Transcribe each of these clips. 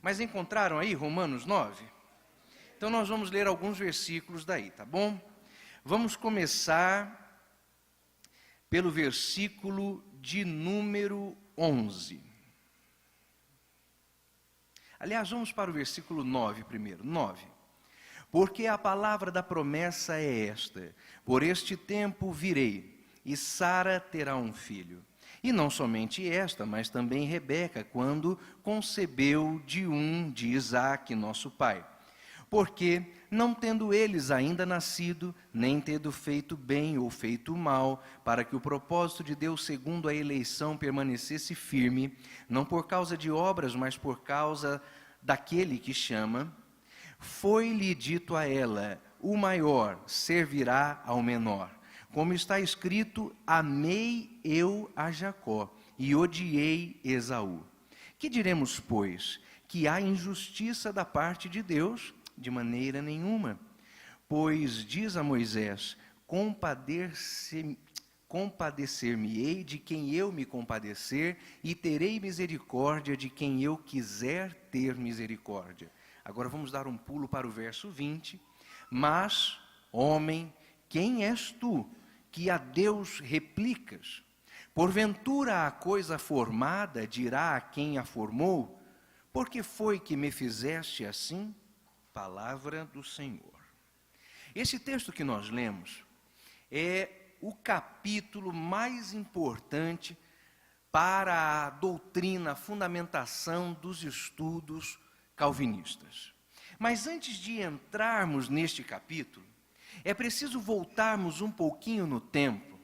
Mas encontraram aí Romanos 9? Então nós vamos ler alguns versículos daí, tá bom? Vamos começar pelo versículo de número 11. Aliás, vamos para o versículo 9 primeiro. 9. Porque a palavra da promessa é esta: por este tempo virei, e Sara terá um filho. E não somente esta, mas também Rebeca, quando concebeu de Isaque, nosso pai. Porque, não tendo eles ainda nascido, nem tendo feito bem ou feito mal, para que o propósito de Deus segundo a eleição permanecesse firme, não por causa de obras, mas por causa daquele que chama, foi-lhe dito a ela: o maior servirá ao menor. Como está escrito: amei eu a Jacó e odiei Esaú. Que diremos, pois? Que há injustiça da parte de Deus? De maneira nenhuma. Pois diz a Moisés: compadecer-me-ei de quem eu me compadecer, e terei misericórdia de quem eu quiser ter misericórdia. Agora vamos dar um pulo para o verso 20. Mas, homem, quem és tu, que a Deus replicas? Porventura a coisa formada dirá a quem a formou: por que foi que me fizeste assim? Palavra do Senhor. Esse texto que nós lemos é o capítulo mais importante para a doutrina, a fundamentação dos estudos calvinistas. Mas antes de entrarmos neste capítulo, é preciso voltarmos um pouquinho no tempo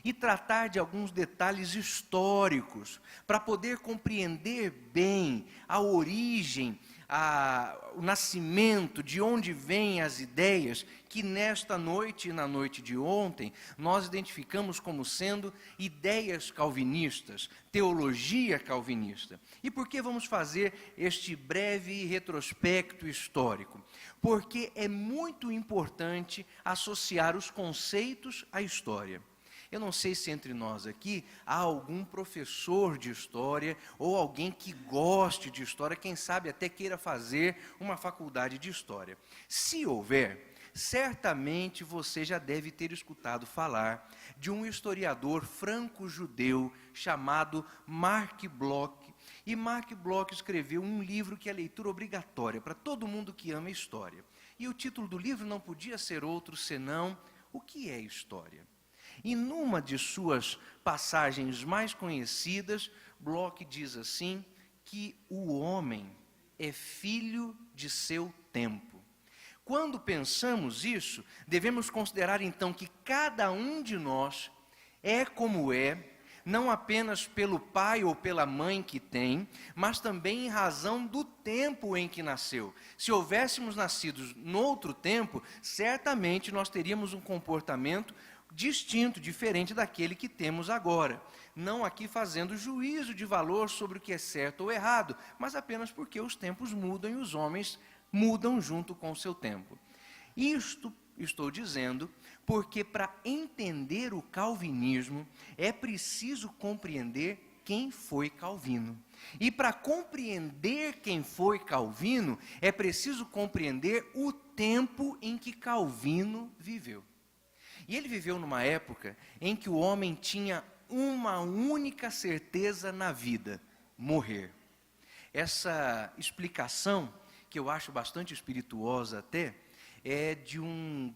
e tratar de alguns detalhes históricos para poder compreender bem a origem, o nascimento, de onde vêm as ideias que nesta noite e na noite de ontem nós identificamos como sendo ideias calvinistas, teologia calvinista. E por que vamos fazer este breve retrospecto histórico? Porque é muito importante associar os conceitos à história. Eu não sei se entre nós aqui há algum professor de história ou alguém que goste de história, quem sabe até queira fazer uma faculdade de história. Se houver, certamente você já deve ter escutado falar de um historiador franco-judeu chamado Mark Bloch. E Mark Bloch escreveu um livro que é leitura obrigatória para todo mundo que ama história. E o título do livro não podia ser outro senão O que é História? E numa de suas passagens mais conhecidas, Bloch diz assim, que o homem é filho de seu tempo. Quando pensamos isso, devemos considerar então que cada um de nós é como é, não apenas pelo pai ou pela mãe que tem, mas também em razão do tempo em que nasceu. Se houvéssemos nascido noutro tempo, certamente nós teríamos um comportamento distinto, diferente daquele que temos agora. Não aqui fazendo juízo de valor sobre o que é certo ou errado, mas apenas porque os tempos mudam e os homens mudam junto com o seu tempo. Isto estou dizendo porque para entender o calvinismo é preciso compreender quem foi Calvino. E para compreender quem foi Calvino, é preciso compreender o tempo em que Calvino viveu. E ele viveu numa época em que o homem tinha uma única certeza na vida: morrer. Essa explicação, que eu acho bastante espirituosa até, é de um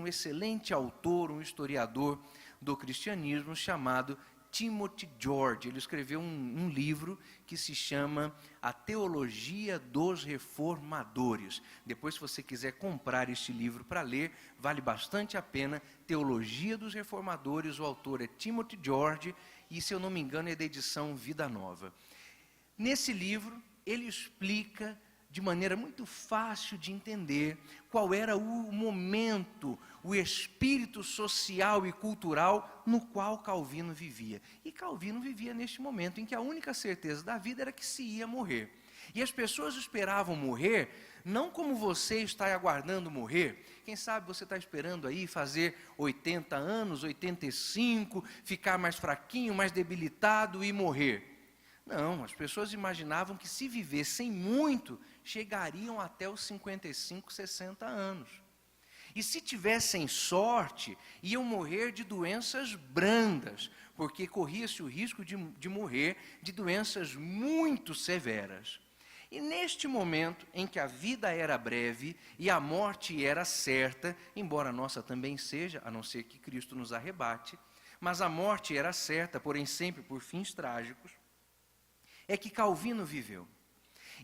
excelente autor, um historiador do cristianismo chamado Timothy George. Ele escreveu um livro que se chama A Teologia dos Reformadores. Depois, se você quiser comprar este livro para ler, vale bastante a pena. Teologia dos Reformadores, o autor é Timothy George, e se eu não me engano é da edição Vida Nova. Nesse livro, ele explica de maneira muito fácil de entender qual era o momento, o espírito social e cultural no qual Calvino vivia. E Calvino vivia neste momento em que a única certeza da vida era que se ia morrer. E as pessoas esperavam morrer, não como você está aguardando morrer. Quem sabe você está esperando aí fazer 80 anos, 85, ficar mais fraquinho, mais debilitado e morrer. Não, as pessoas imaginavam que se vivessem muito, chegariam até os 55, 60 anos. E se tivessem sorte, iam morrer de doenças brandas, porque corria-se o risco de morrer de doenças muito severas. E neste momento em que a vida era breve e a morte era certa, embora a nossa também seja, a não ser que Cristo nos arrebate, mas a morte era certa, porém sempre por fins trágicos, é que Calvino viveu.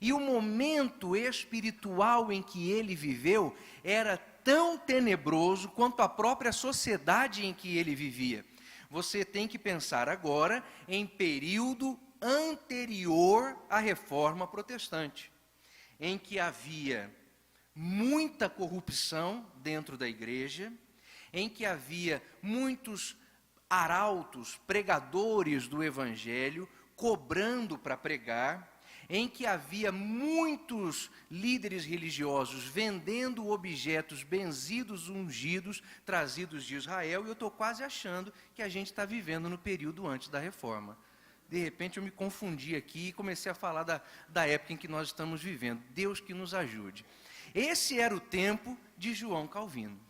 E o momento espiritual em que ele viveu era tão tenebroso quanto a própria sociedade em que ele vivia. Você tem que pensar agora em período anterior à Reforma Protestante, em que havia muita corrupção dentro da igreja, em que havia muitos arautos, pregadores do Evangelho, cobrando para pregar, em que havia muitos líderes religiosos vendendo objetos benzidos, ungidos, trazidos de Israel, e eu estou quase achando que a gente está vivendo no período antes da Reforma. De repente eu me confundi aqui e comecei a falar da época em que nós estamos vivendo. Deus que nos ajude. Esse era o tempo de João Calvino.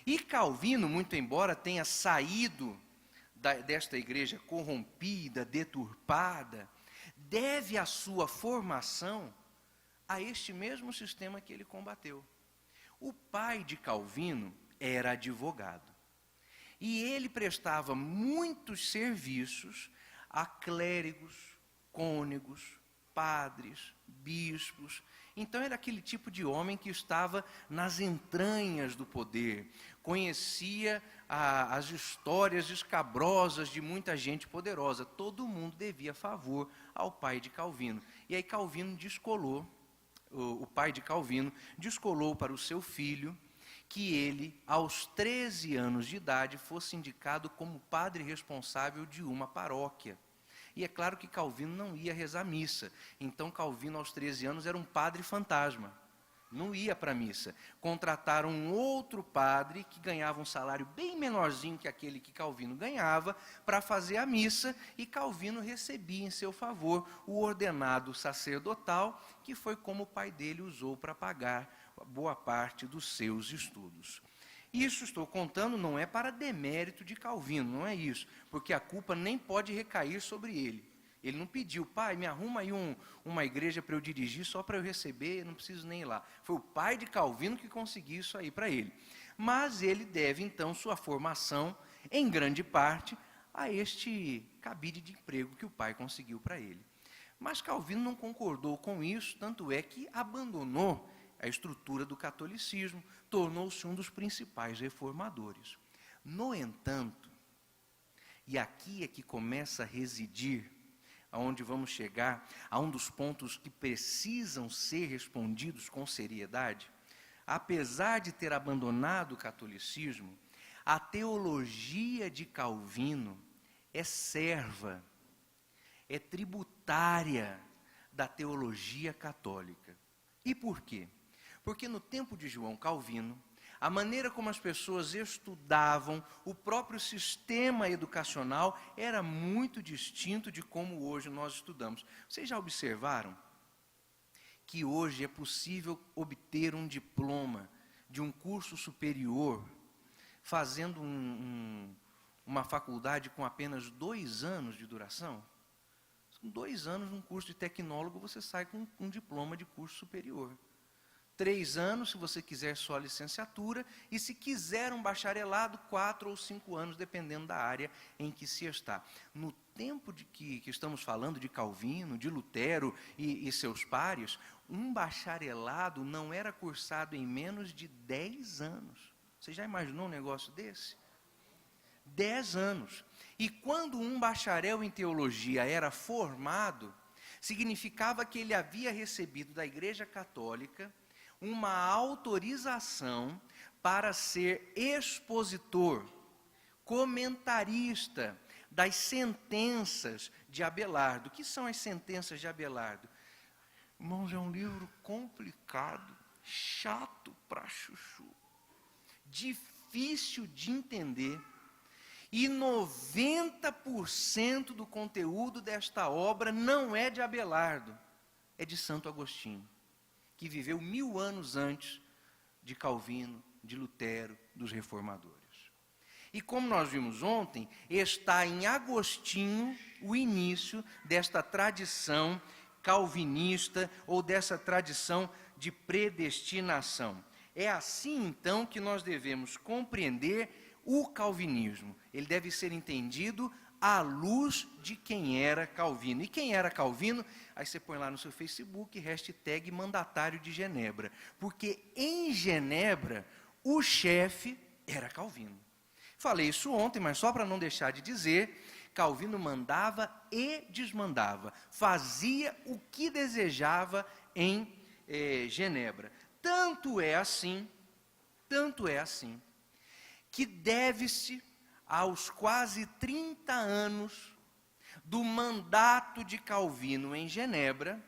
E Calvino, muito embora tenha saído desta igreja corrompida, deturpada, deve a sua formação a este mesmo sistema que ele combateu. O pai de Calvino era advogado. E ele prestava muitos serviços a clérigos, cônegos, padres, bispos. Então era aquele tipo de homem que estava nas entranhas do poder, conhecia as histórias escabrosas de muita gente poderosa. Todo mundo devia favor ao pai de Calvino. E aí Calvino descolou, o pai de Calvino descolou para o seu filho que ele, aos 13 anos de idade, fosse indicado como padre responsável de uma paróquia. E é claro que Calvino não ia rezar missa. Então Calvino, aos 13 anos, era um padre fantasma. Não ia para a missa. Contrataram um outro padre que ganhava um salário bem menorzinho que aquele que Calvino ganhava para fazer a missa, e Calvino recebia em seu favor o ordenado sacerdotal, que foi como o pai dele usou para pagar boa parte dos seus estudos. Isso estou contando não é para demérito de Calvino, não é isso, porque a culpa nem pode recair sobre ele. Ele não pediu, pai, me arruma aí uma igreja para eu dirigir, só para eu receber, não preciso nem ir lá. Foi o pai de Calvino que conseguiu isso aí para ele. Mas ele deve, então, sua formação, em grande parte, a este cabide de emprego que o pai conseguiu para ele. Mas Calvino não concordou com isso, tanto é que abandonou a estrutura do catolicismo, tornou-se um dos principais reformadores. No entanto, e aqui é que começa a residir, aonde vamos chegar, a um dos pontos que precisam ser respondidos com seriedade, apesar de ter abandonado o catolicismo, a teologia de Calvino é serva, é tributária da teologia católica. E por quê? Porque no tempo de João Calvino, a maneira como as pessoas estudavam, o próprio sistema educacional era muito distinto de como hoje nós estudamos. Vocês já observaram que hoje é possível obter um diploma de um curso superior, fazendo uma faculdade com apenas 2 anos de duração? Com 2 anos, num curso de tecnólogo, você sai com um diploma de curso superior. 3 anos, se você quiser só a licenciatura, e se quiser um bacharelado, 4 ou 5 anos, dependendo da área em que se está. No tempo de que estamos falando de Calvino, de Lutero e seus pares, um bacharelado não era cursado em menos de 10 anos. Você já imaginou um negócio desse? 10 anos. E quando um bacharel em teologia era formado, significava que ele havia recebido da Igreja Católica uma autorização para ser expositor, comentarista das sentenças de Abelardo. O que são as sentenças de Abelardo? Irmãos, é um livro complicado, chato pra chuchu, difícil de entender. E 90% do conteúdo desta obra não é de Abelardo, é de Santo Agostinho, que viveu 1000 anos antes de Calvino, de Lutero, dos reformadores. E como nós vimos ontem, está em Agostinho o início desta tradição calvinista ou dessa tradição de predestinação. É assim, então, que nós devemos compreender o calvinismo. Ele deve ser entendido à luz de quem era Calvino. E quem era Calvino? Aí você põe lá no seu Facebook, hashtag mandatário de Genebra. Porque em Genebra, o chefe era Calvino. Falei isso ontem, mas só para não deixar de dizer, Calvino mandava e desmandava. Fazia o que desejava em Genebra. Tanto é assim, que deve-se aos quase 30 anos do mandato de Calvino em Genebra,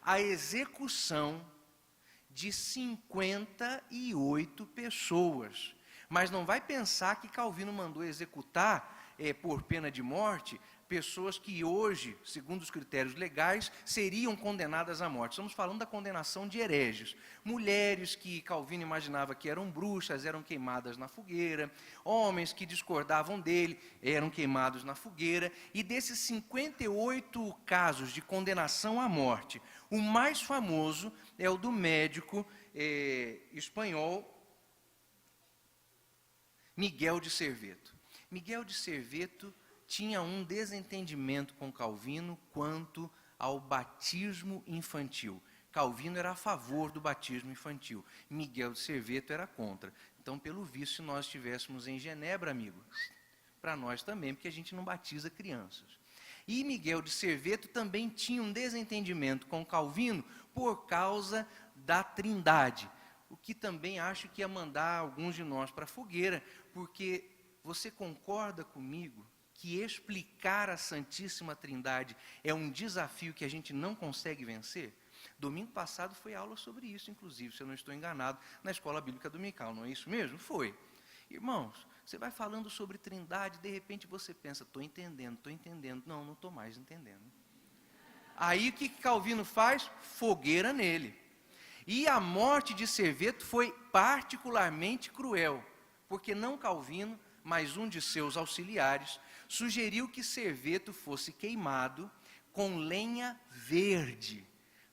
a execução de 58 pessoas. Mas não vai pensar que Calvino mandou executar, por pena de morte, pessoas que hoje, segundo os critérios legais, seriam condenadas à morte. Estamos falando da condenação de hereges. Mulheres que Calvino imaginava que eram bruxas, eram queimadas na fogueira. Homens que discordavam dele, eram queimados na fogueira. E desses 58 casos de condenação à morte, o mais famoso é o do médico espanhol Miguel de Serveto. Miguel de Serveto tinha um desentendimento com Calvino quanto ao batismo infantil. Calvino era a favor do batismo infantil. Miguel de Serveto era contra. Então, pelo visto, se nós estivéssemos em Genebra, amigos, para nós também, porque a gente não batiza crianças. E Miguel de Serveto também tinha um desentendimento com Calvino por causa da Trindade. O que também acho que ia mandar alguns de nós para a fogueira, porque você concorda comigo que explicar a Santíssima Trindade é um desafio que a gente não consegue vencer? Domingo passado foi aula sobre isso, inclusive, se eu não estou enganado, na Escola Bíblica Dominical, não é isso mesmo? Foi. Irmãos, você vai falando sobre Trindade, de repente você pensa, estou entendendo. Não, não estou mais entendendo. Aí o que Calvino faz? Fogueira nele. E a morte de Serveto foi particularmente cruel, porque não Calvino, mas um de seus auxiliares, sugeriu que Serveto fosse queimado com lenha verde,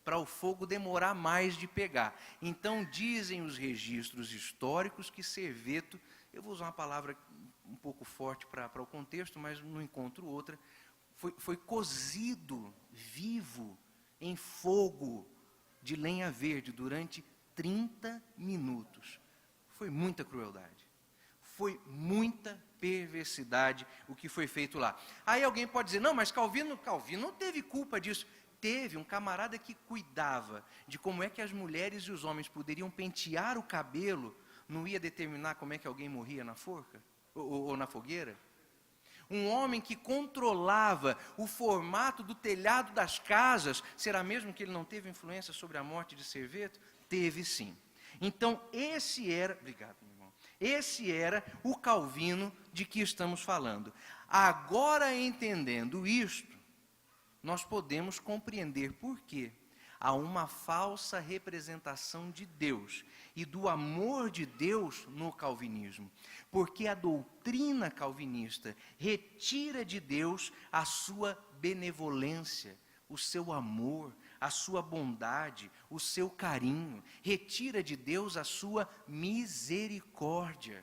para o fogo demorar mais de pegar. Então dizem os registros históricos que Serveto, eu vou usar uma palavra um pouco forte para o contexto, mas não encontro outra, foi cozido vivo em fogo de lenha verde durante 30 minutos. Foi muita crueldade. Foi muita perversidade o que foi feito lá. Aí alguém pode dizer, não, mas Calvino não teve culpa disso. Teve um camarada que cuidava de como é que as mulheres e os homens poderiam pentear o cabelo, não ia determinar como é que alguém morria na forca ou na fogueira? Um homem que controlava o formato do telhado das casas, será mesmo que ele não teve influência sobre a morte de Serveto? Teve sim. Então, esse era o Calvino de que estamos falando. Agora, entendendo isto, nós podemos compreender por quê há uma falsa representação de Deus e do amor de Deus no calvinismo. Porque a doutrina calvinista retira de Deus a sua benevolência, o seu amor, a sua bondade, o seu carinho. Retira de Deus a sua misericórdia.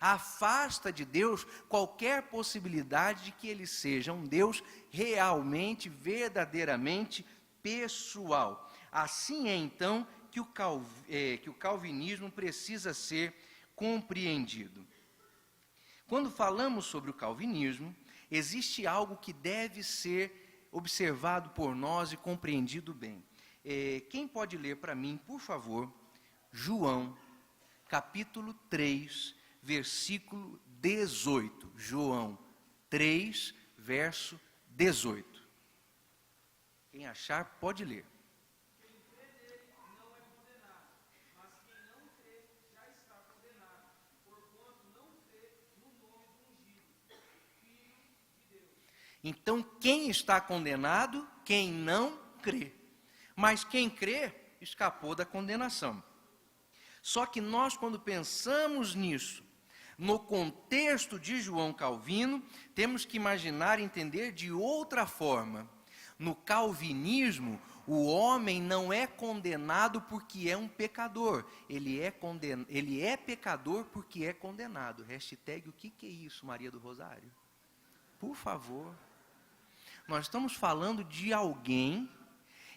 Afasta de Deus qualquer possibilidade de que Ele seja um Deus realmente, verdadeiramente pessoal. Assim é então que o calvinismo precisa ser compreendido. Quando falamos sobre o calvinismo, existe algo que deve ser observado por nós e compreendido bem. Quem pode ler para mim, por favor, João, capítulo 3, versículo 18. João 3, verso 18. Quem achar, pode ler. Quem crê nele não é condenado, mas quem não crê já está condenado, porquanto não crê no nome do ungido. Então, quem está condenado? Quem não crê. Mas quem crê, escapou da condenação. Só que nós, quando pensamos nisso, no contexto de João Calvino, temos que imaginar e entender de outra forma. No calvinismo, o homem não é condenado porque é um pecador. Ele é pecador porque é condenado. Hashtag, o que é isso, Maria do Rosário? Por favor. Nós estamos falando de alguém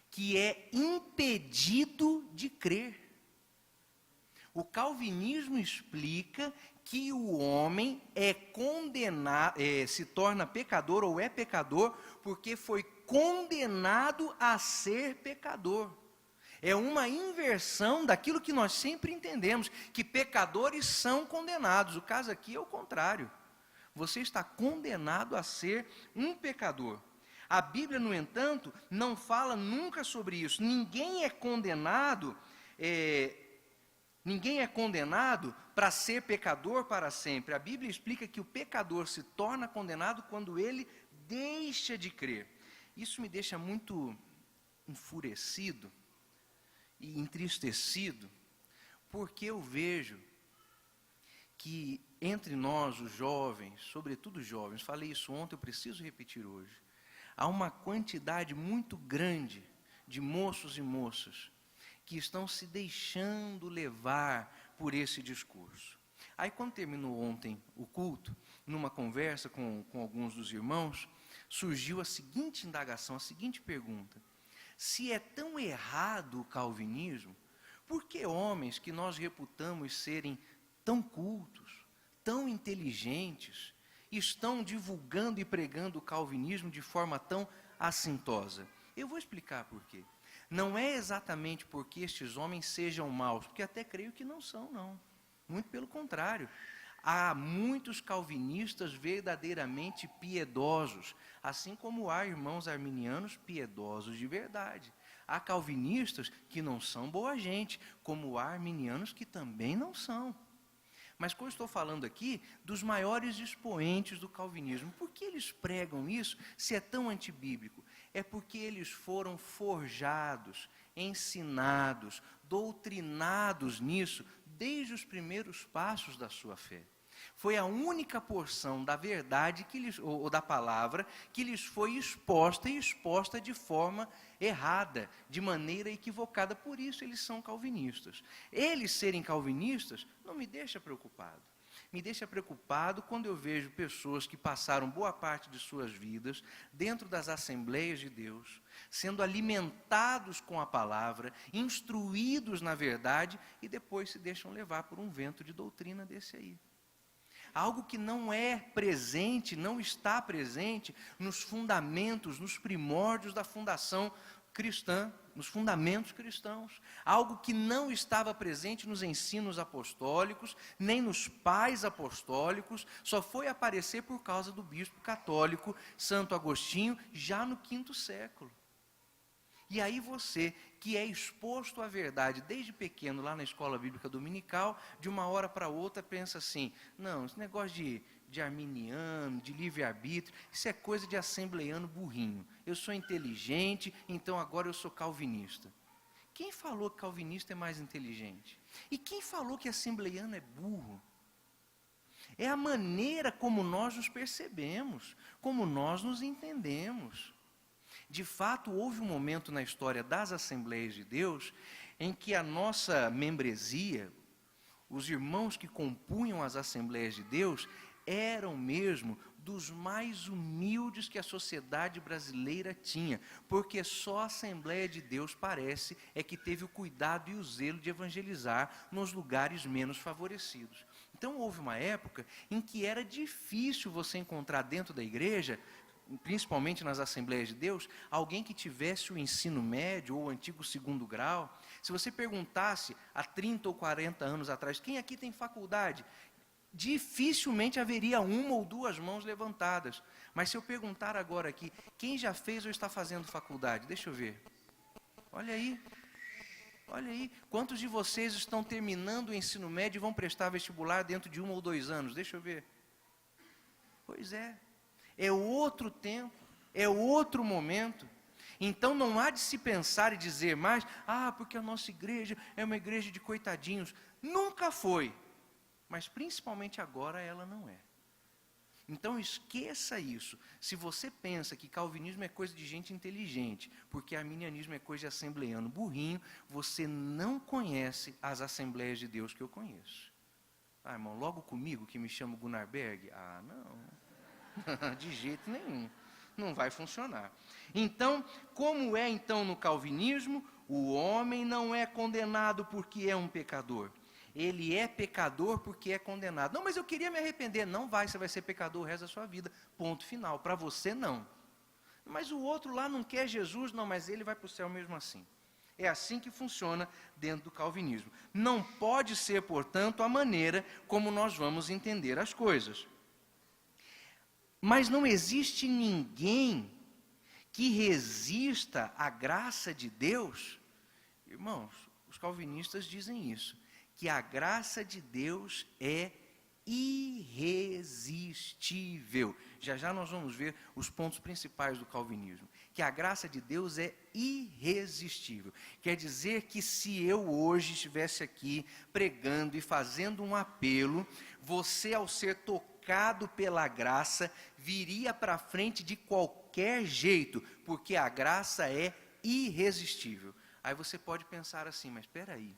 que é impedido de crer. O calvinismo explica que o homem é condenado, se torna pecador ou é pecador porque foi condenado a ser pecador. É uma inversão daquilo que nós sempre entendemos, que pecadores são condenados. O caso aqui é o contrário. Você está condenado a ser um pecador. A Bíblia, no entanto, não fala nunca sobre isso. Ninguém é condenado para ser pecador para sempre. A Bíblia explica que o pecador se torna condenado quando ele deixa de crer. Isso me deixa muito enfurecido e entristecido, porque eu vejo que entre nós, os jovens, sobretudo os jovens, falei isso ontem, eu preciso repetir hoje, há uma quantidade muito grande de moços e moças que estão se deixando levar por esse discurso. Aí, quando terminou ontem o culto, numa conversa com alguns dos irmãos, surgiu a seguinte indagação, a seguinte pergunta: se é tão errado o calvinismo, por que homens que nós reputamos serem tão cultos, tão inteligentes, estão divulgando e pregando o calvinismo de forma tão assintosa? Eu vou explicar por quê. Não é exatamente porque estes homens sejam maus, porque até creio que não são, não. Muito pelo contrário. Há muitos calvinistas verdadeiramente piedosos, assim como há irmãos arminianos piedosos de verdade. Há calvinistas que não são boa gente, como há arminianos que também não são. Mas quando eu estou falando aqui dos maiores expoentes do calvinismo, por que eles pregam isso se é tão antibíblico? É porque eles foram forjados, ensinados, doutrinados nisso desde os primeiros passos da sua fé. Foi a única porção da verdade ou da palavra que lhes foi exposta e exposta de forma errada, de maneira equivocada. Por isso eles são calvinistas. Eles serem calvinistas não me deixa preocupado. Me deixa preocupado quando eu vejo pessoas que passaram boa parte de suas vidas dentro das Assembleias de Deus, sendo alimentados com a palavra, instruídos na verdade e depois se deixam levar por um vento de doutrina desse aí. Algo que não é presente, não está presente nos fundamentos, nos primórdios da fundação cristã, nos fundamentos cristãos. Algo que não estava presente nos ensinos apostólicos, nem nos pais apostólicos, só foi aparecer por causa do bispo católico Santo Agostinho, já no V século. E aí você, que é exposto à verdade desde pequeno lá na escola bíblica dominical, de uma hora para outra pensa assim: não, esse negócio de arminiano, de livre-arbítrio, isso é coisa de assembleiano burrinho. Eu sou inteligente, então agora eu sou calvinista. Quem falou que calvinista é mais inteligente? E quem falou que assembleiano é burro? É a maneira como nós nos percebemos, como nós nos entendemos. De fato, houve um momento na história das Assembleias de Deus em que a nossa membresia, os irmãos que compunham as Assembleias de Deus, eram mesmo dos mais humildes que a sociedade brasileira tinha, porque só a Assembleia de Deus, parece, é que teve o cuidado e o zelo de evangelizar nos lugares menos favorecidos. Então, houve uma época em que era difícil você encontrar dentro da igreja, principalmente nas Assembleias de Deus, alguém que tivesse o ensino médio ou o antigo 2º grau. Se você perguntasse há 30 ou 40 anos atrás, quem aqui tem faculdade? Dificilmente haveria uma ou duas mãos levantadas. Mas se eu perguntar agora aqui, quem já fez ou está fazendo faculdade? Deixa eu ver. Olha aí. Olha aí. Quantos de vocês estão terminando o ensino médio e vão prestar vestibular dentro de 1 ou 2 anos? Deixa eu ver. Pois é. É outro tempo. é outro momento. Então não há de se pensar e dizer mais, porque a nossa igreja é uma igreja de coitadinhos. Nunca foi, mas principalmente agora ela não é. Então esqueça isso. Se você pensa que calvinismo é coisa de gente inteligente, porque arminianismo é coisa de assembleiano burrinho, você não conhece as Assembleias de Deus que eu conheço. Irmão, logo comigo que me chamo Gunnar Berg? Não, de jeito nenhum. Não vai funcionar. Então, como é então no calvinismo? O homem não é condenado porque é um pecador. Ele é pecador porque é condenado. Não, mas eu queria me arrepender. Não vai, você vai ser pecador o resto da sua vida. Ponto final. Para você, não. Mas o outro lá não quer Jesus, não, mas ele vai para o céu mesmo assim. É assim que funciona dentro do calvinismo. Não pode ser, portanto, a maneira como nós vamos entender as coisas. Mas não existe ninguém que resista à graça de Deus. Irmãos, os calvinistas dizem isso, que a graça de Deus é irresistível. Já já nós vamos ver os pontos principais do calvinismo. Que a graça de Deus é irresistível. Quer dizer que se eu hoje estivesse aqui pregando e fazendo um apelo, você, ao ser tocado pela graça, viria para frente de qualquer jeito, porque a graça é irresistível. Aí você pode pensar assim, mas espera aí,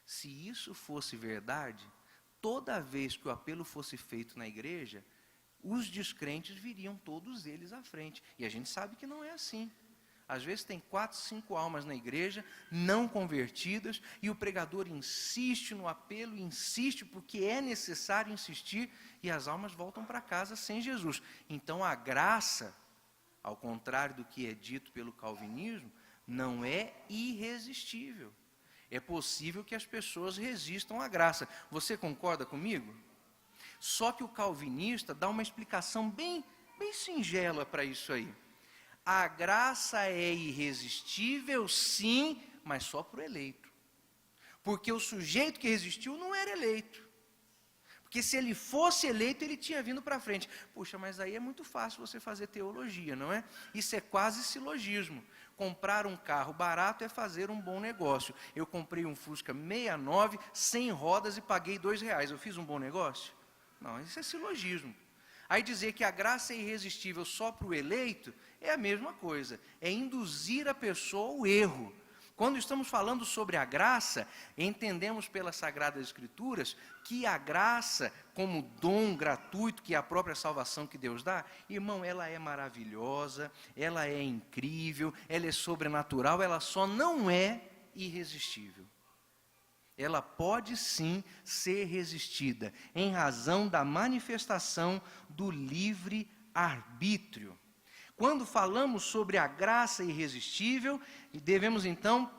se isso fosse verdade, toda vez que o apelo fosse feito na igreja, os descrentes viriam todos eles à frente. E a gente sabe que não é assim. Às vezes tem 4, 5 almas na igreja, não convertidas, e o pregador insiste no apelo, insiste porque é necessário insistir, e as almas voltam para casa sem Jesus. Então a graça, ao contrário do que é dito pelo calvinismo, não é irresistível. É possível que as pessoas resistam à graça. Você concorda comigo? Só que o calvinista dá uma explicação bem singela para isso aí. A graça é irresistível, sim, mas só para o eleito. Porque o sujeito que resistiu não era eleito. Porque se ele fosse eleito, ele tinha vindo para frente. Puxa, mas aí é muito fácil você fazer teologia, não é? Isso é quase silogismo. Comprar um carro barato é fazer um bom negócio. Eu comprei um Fusca 69, 100 rodas e paguei R$2. Eu fiz um bom negócio? Não, isso é silogismo. Aí dizer que a graça é irresistível só para o eleito é a mesma coisa. É induzir a pessoa ao erro. Quando estamos falando sobre a graça, entendemos pelas Sagradas Escrituras que a graça, como dom gratuito, que é a própria salvação que Deus dá, irmão, ela é maravilhosa, ela é incrível, ela é sobrenatural, ela só não é irresistível. Ela pode sim ser resistida, em razão da manifestação do livre-arbítrio. Quando falamos sobre a graça irresistível, devemos então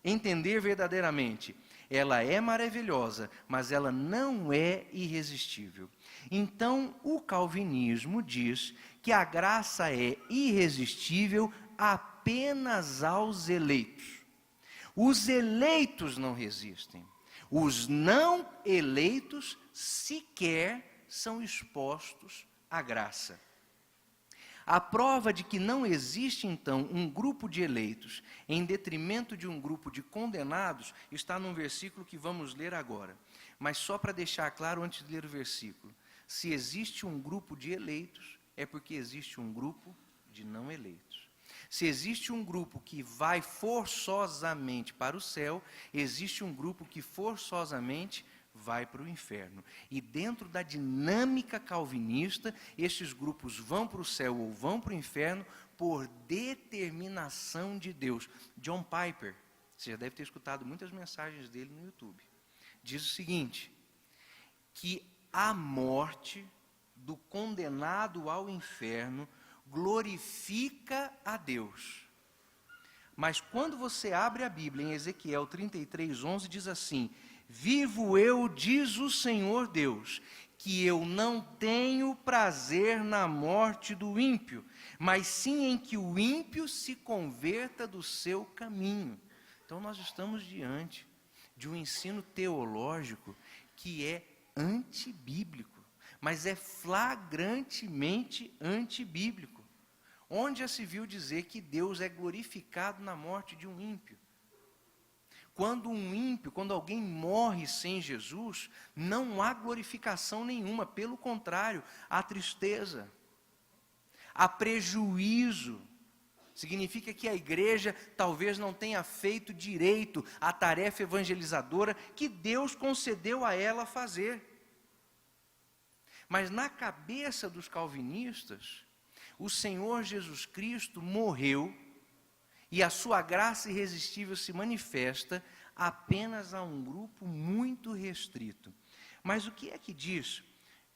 entender verdadeiramente, ela é maravilhosa, mas ela não é irresistível. Então, o calvinismo diz que a graça é irresistível apenas aos eleitos. Os eleitos não resistem. Os não eleitos sequer são expostos à graça. A prova de que não existe, então, um grupo de eleitos em detrimento de um grupo de condenados está num versículo que vamos ler agora. Mas só para deixar claro antes de ler o versículo, se existe um grupo de eleitos, é porque existe um grupo de não eleitos. Se existe um grupo que vai forçosamente para o céu, existe um grupo que forçosamente vai para o inferno. E dentro da dinâmica calvinista, estes grupos vão para o céu ou vão para o inferno por determinação de Deus. John Piper, você já deve ter escutado muitas mensagens dele no YouTube, diz o seguinte, que a morte do condenado ao inferno glorifica a Deus. Mas quando você abre a Bíblia em Ezequiel 33:11, diz assim: vivo eu, diz o Senhor Deus, que eu não tenho prazer na morte do ímpio, mas sim em que o ímpio se converta do seu caminho. Então nós estamos diante de um ensino teológico que é antibíblico, mas é flagrantemente antibíblico. Onde já se viu dizer que Deus é glorificado na morte de um ímpio? Quando alguém morre sem Jesus, não há glorificação nenhuma, pelo contrário, há tristeza, há prejuízo. Significa que a igreja talvez não tenha feito direito a tarefa evangelizadora que Deus concedeu a ela fazer. Mas na cabeça dos calvinistas, o Senhor Jesus Cristo morreu e a sua graça irresistível se manifesta apenas a um grupo muito restrito. Mas o que é que diz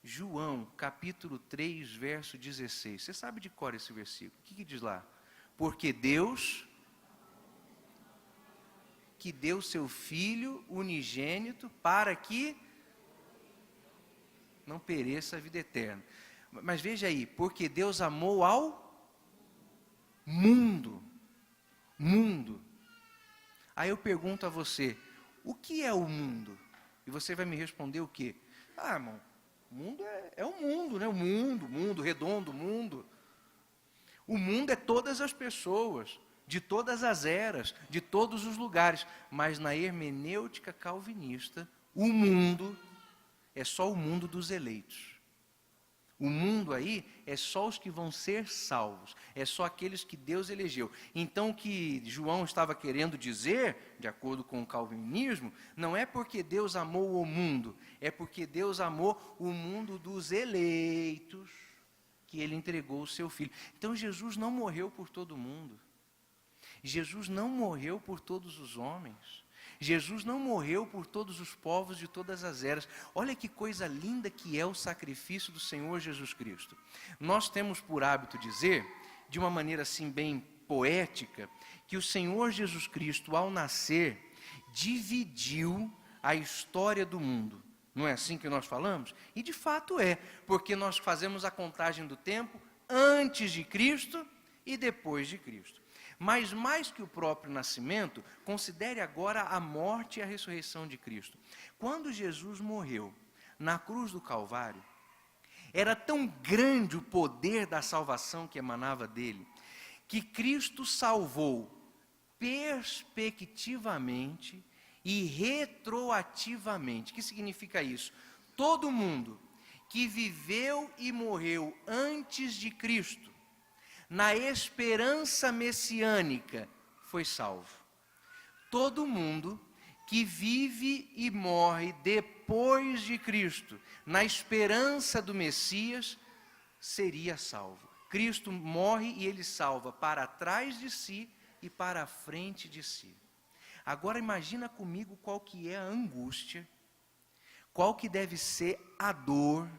João, capítulo 3, verso 16? Você sabe de cor esse versículo. O que diz lá? Porque Deus, que deu seu Filho unigênito para que não pereça a vida eterna. Mas veja aí, porque Deus amou ao mundo. Aí eu pergunto a você, o que é o mundo? E você vai me responder o quê? Ah, irmão, o mundo é o mundo, né? O mundo redondo, o mundo. O mundo é todas as pessoas, de todas as eras, de todos os lugares. Mas na hermenêutica calvinista, o mundo é só o mundo dos eleitos. O mundo aí é só os que vão ser salvos, é só aqueles que Deus elegeu. Então o que João estava querendo dizer, de acordo com o calvinismo, não é porque Deus amou o mundo, é porque Deus amou o mundo dos eleitos, que Ele entregou o seu Filho. Então Jesus não morreu por todo mundo, Jesus não morreu por todos os homens, Jesus não morreu por todos os povos de todas as eras. Olha que coisa linda que é o sacrifício do Senhor Jesus Cristo. Nós temos por hábito dizer, de uma maneira assim bem poética, que o Senhor Jesus Cristo, ao nascer, dividiu a história do mundo. Não é assim que nós falamos? E de fato é, porque nós fazemos a contagem do tempo antes de Cristo e depois de Cristo. Mas mais que o próprio nascimento, considere agora a morte e a ressurreição de Cristo. Quando Jesus morreu na cruz do Calvário, era tão grande o poder da salvação que emanava dele, que Cristo salvou perspectivamente e retroativamente. O que significa isso? Todo mundo que viveu e morreu antes de Cristo, na esperança messiânica, foi salvo. Todo mundo que vive e morre depois de Cristo, na esperança do Messias, seria salvo. Cristo morre e Ele salva para trás de si e para a frente de si. Agora imagina comigo qual que é a angústia, qual que deve ser a dor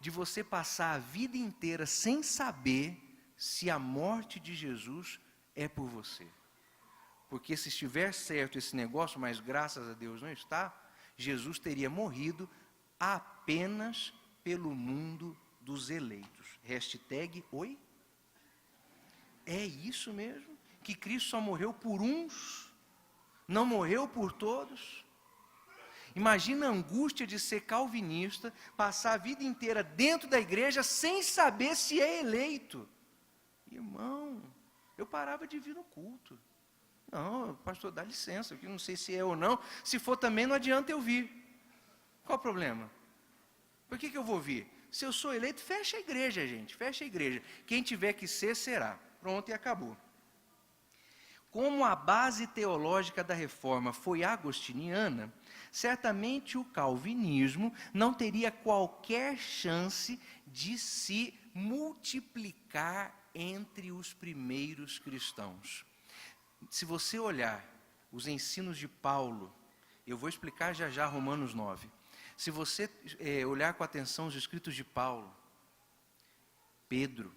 de você passar a vida inteira sem saber se a morte de Jesus é por você. Porque se estiver certo esse negócio, mas graças a Deus não está, Jesus teria morrido apenas pelo mundo dos eleitos. Hashtag oi? É isso mesmo? Que Cristo só morreu por uns, não morreu por todos? Imagina a angústia de ser calvinista, passar a vida inteira dentro da igreja sem saber se é eleito. Irmão, eu parava de vir no culto. Não, pastor, dá licença, eu não sei se é ou não. Se for também, não adianta eu vir. Qual o problema? Por que eu vou vir? Se eu sou eleito, fecha a igreja, gente, fecha a igreja. Quem tiver que ser, será. Pronto, e acabou. Como a base teológica da reforma foi agostiniana, certamente o calvinismo não teria qualquer chance de se multiplicar entre os primeiros cristãos. Se você olhar os ensinos de Paulo, eu vou explicar já já Romanos 9. Se você olhar com atenção os escritos de Paulo, Pedro,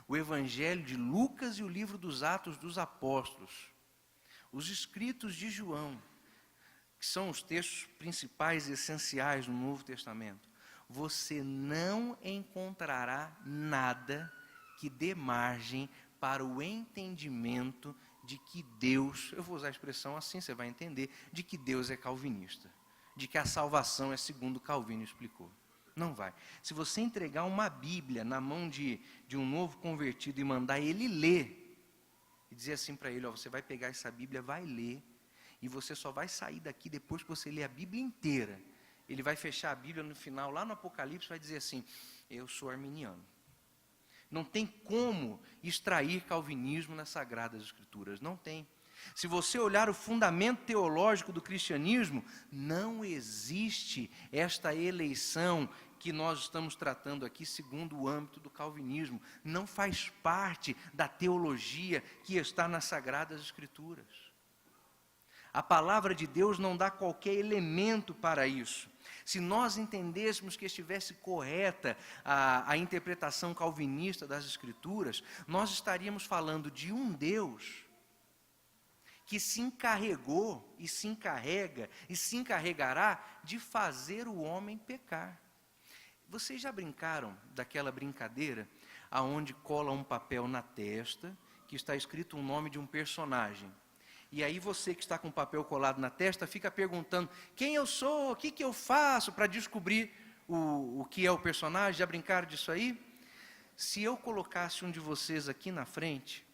o Evangelho de Lucas e o livro dos Atos dos Apóstolos, os escritos de João, que são os textos principais e essenciais no Novo Testamento, você não encontrará nada que dê margem para o entendimento de que Deus, eu vou usar a expressão assim, você vai entender, de que Deus é calvinista, de que a salvação é segundo Calvino explicou. Não vai. Se você entregar uma Bíblia na mão de um novo convertido e mandar ele ler, e dizer assim para ele, ó, você vai pegar essa Bíblia, vai ler, e você só vai sair daqui depois que você ler a Bíblia inteira. Ele vai fechar a Bíblia no final, lá no Apocalipse, vai dizer assim, eu sou arminiano. Não tem como extrair calvinismo nas Sagradas Escrituras, não tem. Se você olhar o fundamento teológico do cristianismo, não existe esta eleição que nós estamos tratando aqui segundo o âmbito do calvinismo. Não faz parte da teologia que está nas Sagradas Escrituras. A palavra de Deus não dá qualquer elemento para isso. Se nós entendêssemos que estivesse correta a interpretação calvinista das Escrituras, nós estaríamos falando de um Deus que se encarregou e se encarrega e se encarregará de fazer o homem pecar. Vocês já brincaram daquela brincadeira aonde cola um papel na testa que está escrito o nome de um personagem? E aí você que está com o papel colado na testa fica perguntando quem eu sou, o que eu faço para descobrir o que é o personagem. Já brincaram disso aí? Se eu colocasse um de vocês aqui na frente,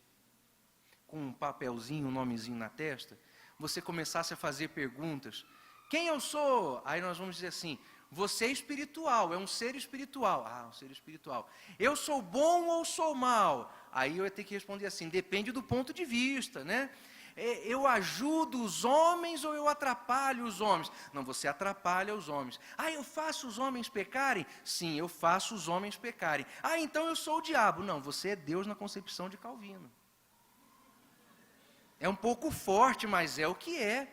com um papelzinho, um nomezinho na testa, você começasse a fazer perguntas, quem eu sou? Aí nós vamos dizer assim, você é espiritual, é um ser espiritual. Ah, um ser espiritual. Eu sou bom ou sou mal? Aí eu ia ter que responder assim, depende do ponto de vista, né? Eu ajudo os homens ou eu atrapalho os homens? Não, você atrapalha os homens. Ah, eu faço os homens pecarem? Sim, eu faço os homens pecarem. Ah, então eu sou o diabo. Não, você é Deus na concepção de Calvino. É um pouco forte, mas é o que é.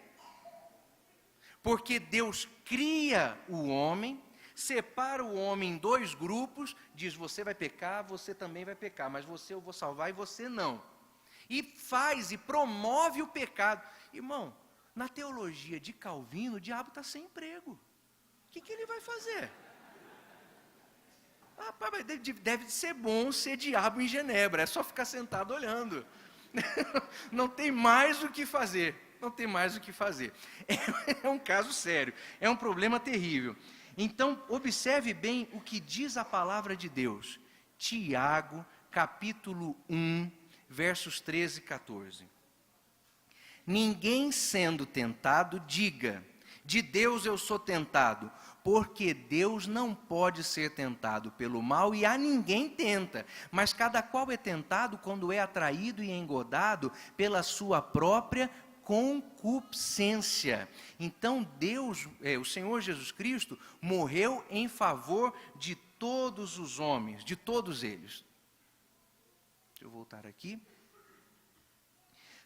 Porque Deus cria o homem, separa o homem em dois grupos, diz, você vai pecar, você também vai pecar, mas você eu vou salvar e você não. E faz e promove o pecado. Irmão, na teologia de Calvino, o diabo está sem emprego. O que ele vai fazer? Rapaz, deve ser bom ser diabo em Genebra, é só ficar sentado olhando. Não tem mais o que fazer. Não tem mais o que fazer. É um caso sério, é um problema terrível. Então, observe bem o que diz a palavra de Deus. Tiago, capítulo 1, versos 13 e 14. Ninguém sendo tentado, diga, de Deus eu sou tentado, porque Deus não pode ser tentado pelo mal e a ninguém tenta, mas cada qual é tentado quando é atraído e engodado pela sua própria concupiscência. Então Deus, o Senhor Jesus Cristo, morreu em favor de todos os homens, de todos eles. Deixa eu voltar aqui.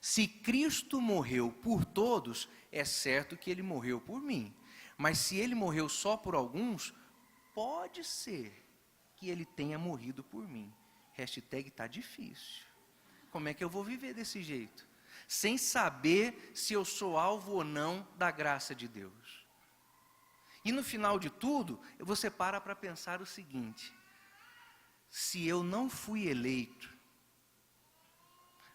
Se Cristo morreu por todos, é certo que Ele morreu por mim. Mas se Ele morreu só por alguns, pode ser que Ele tenha morrido por mim. Hashtag está difícil. Como é que eu vou viver desse jeito? Sem saber se eu sou alvo ou não da graça de Deus. E no final de tudo, você para pensar o seguinte, se eu não fui eleito,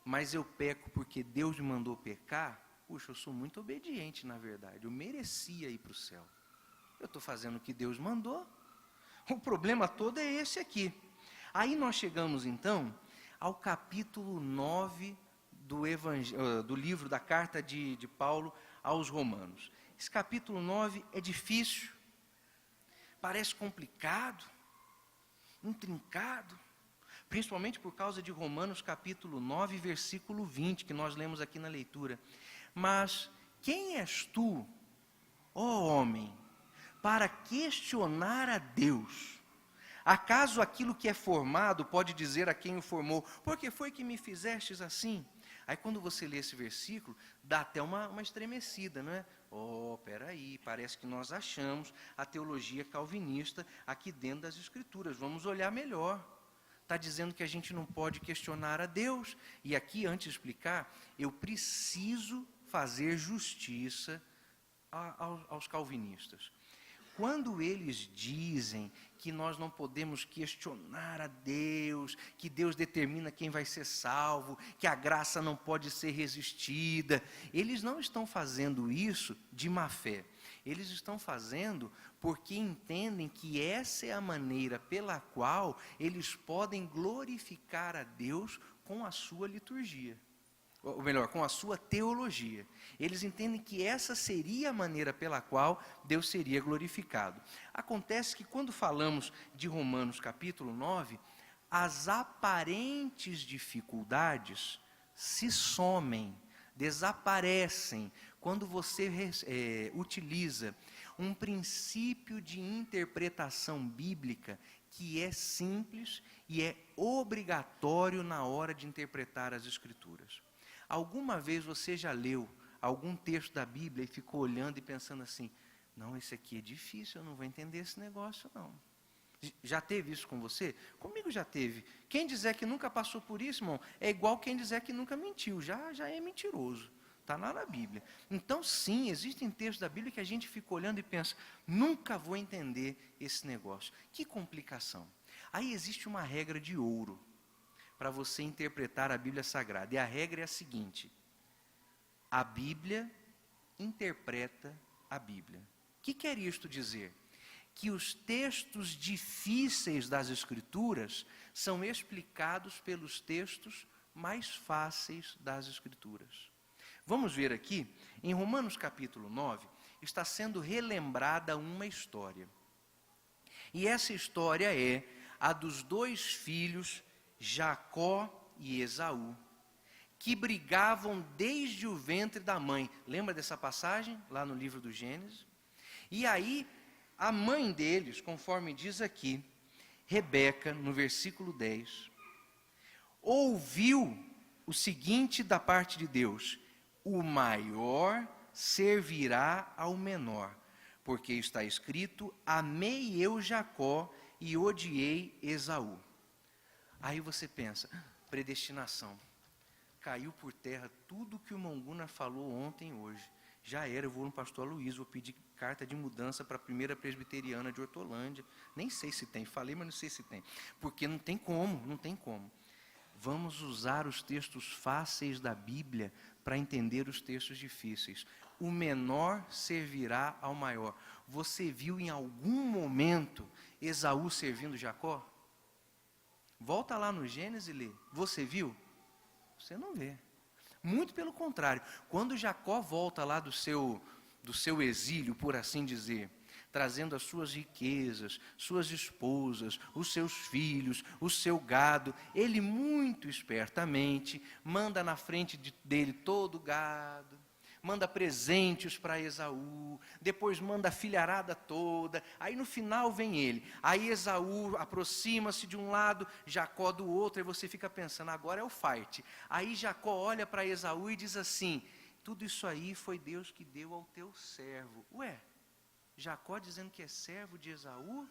mas eu peco porque Deus me mandou pecar, puxa, eu sou muito obediente na verdade, eu merecia ir para o céu. Eu estou fazendo o que Deus mandou, o problema todo é esse aqui. Aí nós chegamos então ao capítulo 9 do livro da carta de Paulo aos Romanos. Esse capítulo 9 é difícil, parece complicado, intrincado, principalmente por causa de Romanos capítulo 9, versículo 20, que nós lemos aqui na leitura. Mas quem és tu, ó homem, para questionar a Deus? Acaso aquilo que é formado pode dizer a quem o formou, por que foi que me fizestes assim? Aí quando você lê esse versículo, dá até uma estremecida, não é? Peraí, parece que nós achamos a teologia calvinista aqui dentro das Escrituras, vamos olhar melhor. Está dizendo que a gente não pode questionar a Deus. E aqui, antes de explicar, eu preciso fazer justiça aos calvinistas. quando eles dizem que nós não podemos questionar a Deus, que Deus determina quem vai ser salvo, que a graça não pode ser resistida, eles não estão fazendo isso de má fé. Eles estão fazendo porque entendem que essa é a maneira pela qual eles podem glorificar a Deus com a sua liturgia. Ou melhor, com a sua teologia. Eles entendem que essa seria a maneira pela qual Deus seria glorificado. Acontece que quando falamos de Romanos capítulo 9, as aparentes dificuldades se somem, desaparecem, quando você utiliza um princípio de interpretação bíblica que é simples e é obrigatório na hora de interpretar as Escrituras. Alguma vez você já leu algum texto da Bíblia e ficou olhando e pensando assim, não, esse aqui é difícil, eu não vou entender esse negócio não. Já teve isso com você? Comigo já teve. Quem dizer que nunca passou por isso, irmão, é igual quem dizer que nunca mentiu, já é mentiroso. Está lá na Bíblia. Então sim, existem textos da Bíblia que a gente fica olhando e pensa, nunca vou entender esse negócio. Que complicação. Aí existe uma regra de ouro para você interpretar a Bíblia Sagrada. E a regra é a seguinte: a Bíblia interpreta a Bíblia. O que quer isto dizer? Que os textos difíceis das Escrituras são explicados pelos textos mais fáceis das Escrituras. Vamos ver aqui, em Romanos capítulo 9, está sendo relembrada uma história. E essa história é a dos dois filhos, Jacó e Esaú, que brigavam desde o ventre da mãe. Lembra dessa passagem, lá no livro do Gênesis? E aí, a mãe deles, conforme diz aqui, Rebeca, no versículo 10, ouviu o seguinte da parte de Deus: o maior servirá ao menor, porque está escrito, amei eu Jacó e odiei Esaú. Aí você pensa, predestinação. Caiu por terra tudo que o Monguna falou ontem e hoje. Já era, eu vou no pastor Luiz, vou pedir carta de mudança para a primeira presbiteriana de Hortolândia. Nem sei se tem, falei, mas não sei se tem. Porque não tem como. Vamos usar os textos fáceis da Bíblia para entender os textos difíceis. O menor servirá ao maior. Você viu em algum momento Esaú servindo Jacó? Volta lá no Gênesis e lê. Você viu? Você não vê. Muito pelo contrário. Quando Jacó volta lá do seu exílio, por assim dizer, trazendo as suas riquezas, suas esposas, os seus filhos, o seu gado, ele muito espertamente manda na frente dele todo o gado, manda presentes para Esaú, depois manda a filharada toda, aí no final vem ele, aí Esaú aproxima-se de um lado, Jacó do outro, e você fica pensando, agora é o fight. Aí Jacó olha para Esaú e diz assim, tudo isso aí foi Deus que deu ao teu servo. Ué, Jacó dizendo que é servo de Esaú?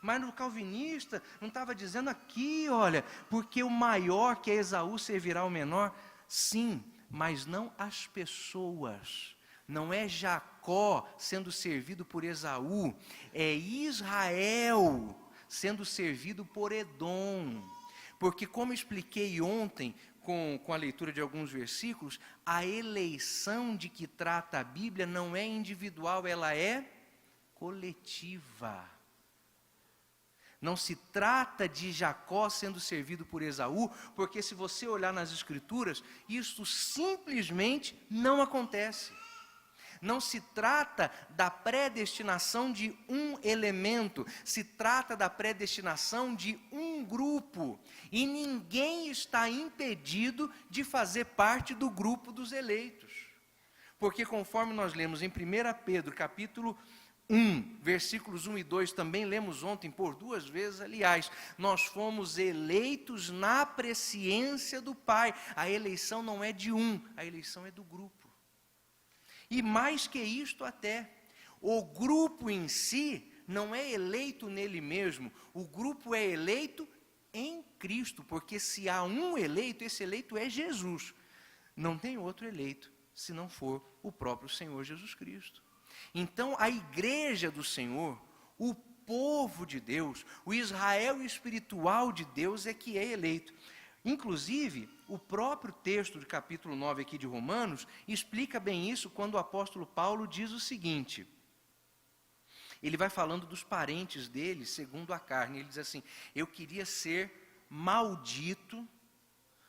Mas no calvinista não estava dizendo aqui, olha, porque o maior que é Esaú servirá ao menor? Sim, mas não as pessoas. Não é Jacó sendo servido por Esaú, é Israel sendo servido por Edom. Porque como expliquei ontem, com a leitura de alguns versículos, a eleição de que trata a Bíblia não é individual, ela é coletiva. Não se trata de Jacó sendo servido por Esaú, porque se você olhar nas Escrituras, isso simplesmente não acontece. Não se trata da predestinação de um elemento, se trata da predestinação de um grupo. E ninguém está impedido de fazer parte do grupo dos eleitos. Porque conforme nós lemos em 1 Pedro, capítulo 1, versículos 1 e 2, também lemos ontem por 2 vezes, aliás, nós fomos eleitos na presciência do Pai. A eleição não é de um, a eleição é do grupo. E mais que isto até, o grupo em si não é eleito nele mesmo, o grupo é eleito em Cristo, porque se há um eleito, esse eleito é Jesus. Não tem outro eleito, se não for o próprio Senhor Jesus Cristo. Então, a igreja do Senhor, O povo de Deus, o Israel espiritual de Deus é que é eleito. Inclusive, o próprio texto do capítulo 9 aqui de Romanos explica bem isso quando o apóstolo Paulo diz o seguinte. Ele vai falando dos parentes dele segundo a carne. Ele diz assim: eu queria ser maldito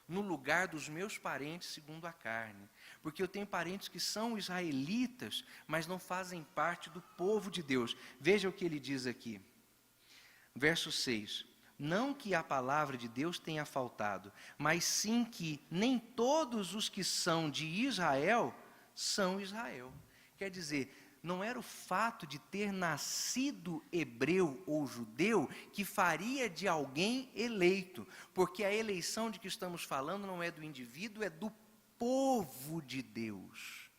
no lugar dos meus parentes segundo a carne. Porque eu tenho parentes que são israelitas, mas não fazem parte do povo de Deus. Veja o que ele diz aqui. Verso 6. Não que a palavra de Deus tenha faltado, mas sim que nem todos os que são de Israel são Israel. Quer dizer, não era o fato de ter nascido hebreu ou judeu que faria de alguém eleito, porque a eleição de que estamos falando não é do indivíduo, é do povo de Deus.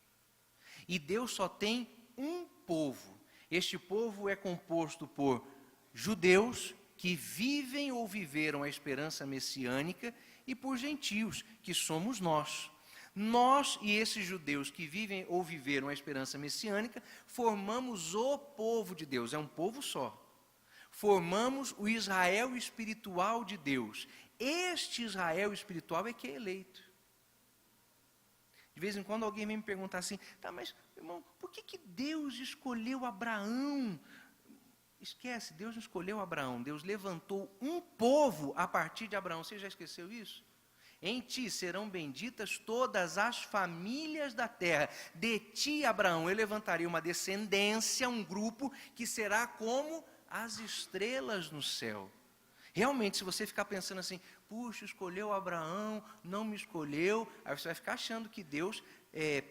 E Deus só tem um povo. Este povo é composto por judeus que vivem ou viveram a esperança messiânica e por gentios, que somos nós. Nós e esses judeus que vivem ou viveram a esperança messiânica, formamos o povo de Deus, é um povo só. Formamos o Israel espiritual de Deus. Este Israel espiritual é que é eleito. De vez em quando alguém vem me perguntar assim, tá, mas irmão, por que Deus escolheu Abraão? Esquece, Deus não escolheu Abraão, Deus levantou um povo a partir de Abraão. Você já esqueceu isso? Em ti serão benditas todas as famílias da terra. De ti, Abraão, eu levantarei uma descendência, um grupo que será como as estrelas no céu. Realmente, se você ficar pensando assim, puxa, escolheu Abraão, não me escolheu, aí você vai ficar achando que Deus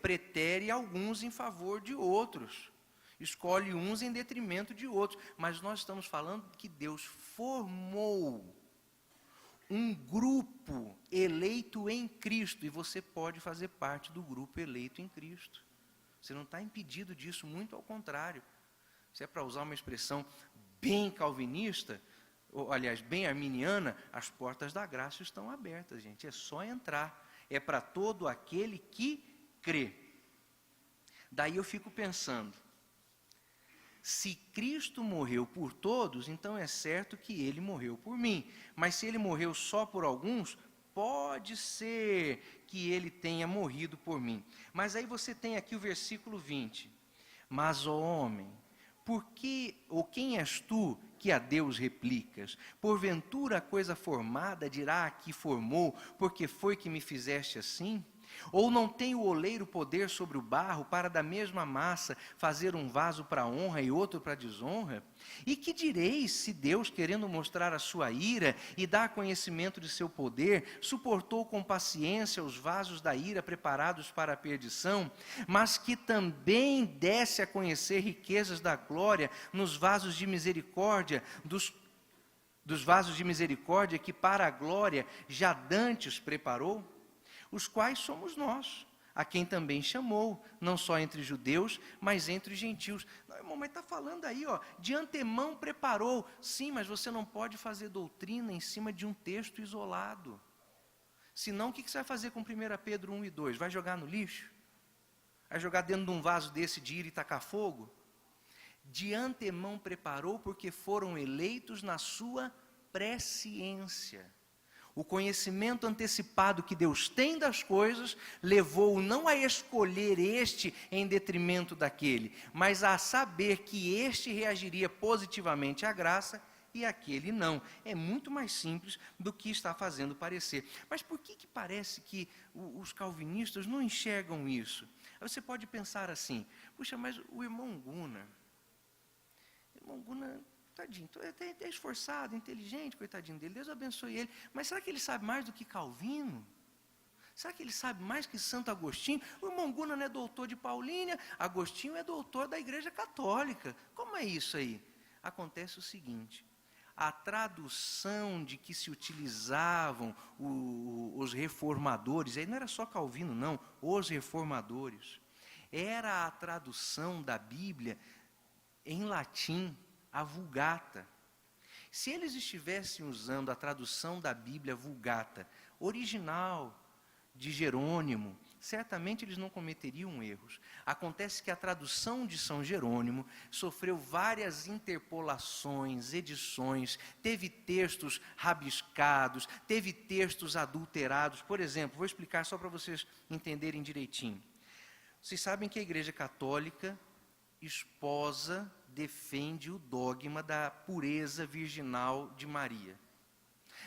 pretere alguns em favor de outros. Escolhe uns em detrimento de outros. Mas nós estamos falando que Deus formou um grupo eleito em Cristo, e você pode fazer parte do grupo eleito em Cristo. Você não está impedido disso, muito ao contrário. Se é para usar uma expressão bem calvinista, ou, aliás, bem arminiana, as portas da graça estão abertas, gente. É só entrar. É para todo aquele que crê. Daí eu fico pensando, se Cristo morreu por todos, então é certo que Ele morreu por mim. Mas se Ele morreu só por alguns, pode ser que Ele tenha morrido por mim. Mas aí você tem aqui o versículo 20. Mas, ó homem, por que, ou quem és tu que a Deus replicas? Porventura a coisa formada dirá a que formou, porque foi que me fizeste assim? Ou não tem o oleiro poder sobre o barro para da mesma massa fazer um vaso para honra e outro para desonra? E que direis se Deus, querendo mostrar a sua ira e dar conhecimento de seu poder, suportou com paciência os vasos da ira preparados para a perdição, mas que também desse a conhecer riquezas da glória nos vasos de misericórdia, dos vasos de misericórdia que para a glória já dantes preparou? Os quais somos nós, a quem também chamou, não só entre judeus, mas entre gentios. Não, irmão, mas está falando aí, ó, de antemão preparou. Sim, mas você não pode fazer doutrina em cima de um texto isolado. Senão, o que você vai fazer com 1 Pedro 1 e 2? Vai jogar no lixo? Vai jogar dentro de um vaso desse de ira e tacar fogo? De antemão preparou, porque foram eleitos na sua presciência. O conhecimento antecipado que Deus tem das coisas levou-o não a escolher este em detrimento daquele, mas a saber que este reagiria positivamente à graça e aquele não. É muito mais simples do que está fazendo parecer. Mas por que parece que os calvinistas não enxergam isso? Aí você pode pensar assim, puxa, mas o irmão Guna, tadinho, é esforçado, inteligente, coitadinho dele, Deus abençoe ele. Mas será que ele sabe mais do que Calvino? Será que ele sabe mais que Santo Agostinho? O irmão Guna não é doutor de Paulínia, Agostinho é doutor da Igreja Católica. Como é isso aí? Acontece o seguinte, a tradução de que se utilizavam os reformadores, aí não era só Calvino não, os reformadores, era a tradução da Bíblia em latim, a Vulgata. Se eles estivessem usando a tradução da Bíblia Vulgata, original, de Jerônimo, certamente eles não cometeriam erros. Acontece que a tradução de São Jerônimo sofreu várias interpolações, edições, teve textos rabiscados, teve textos adulterados. Por exemplo, vou explicar só para vocês entenderem direitinho. Vocês sabem que a Igreja Católica esposa, defende o dogma da pureza virginal de Maria.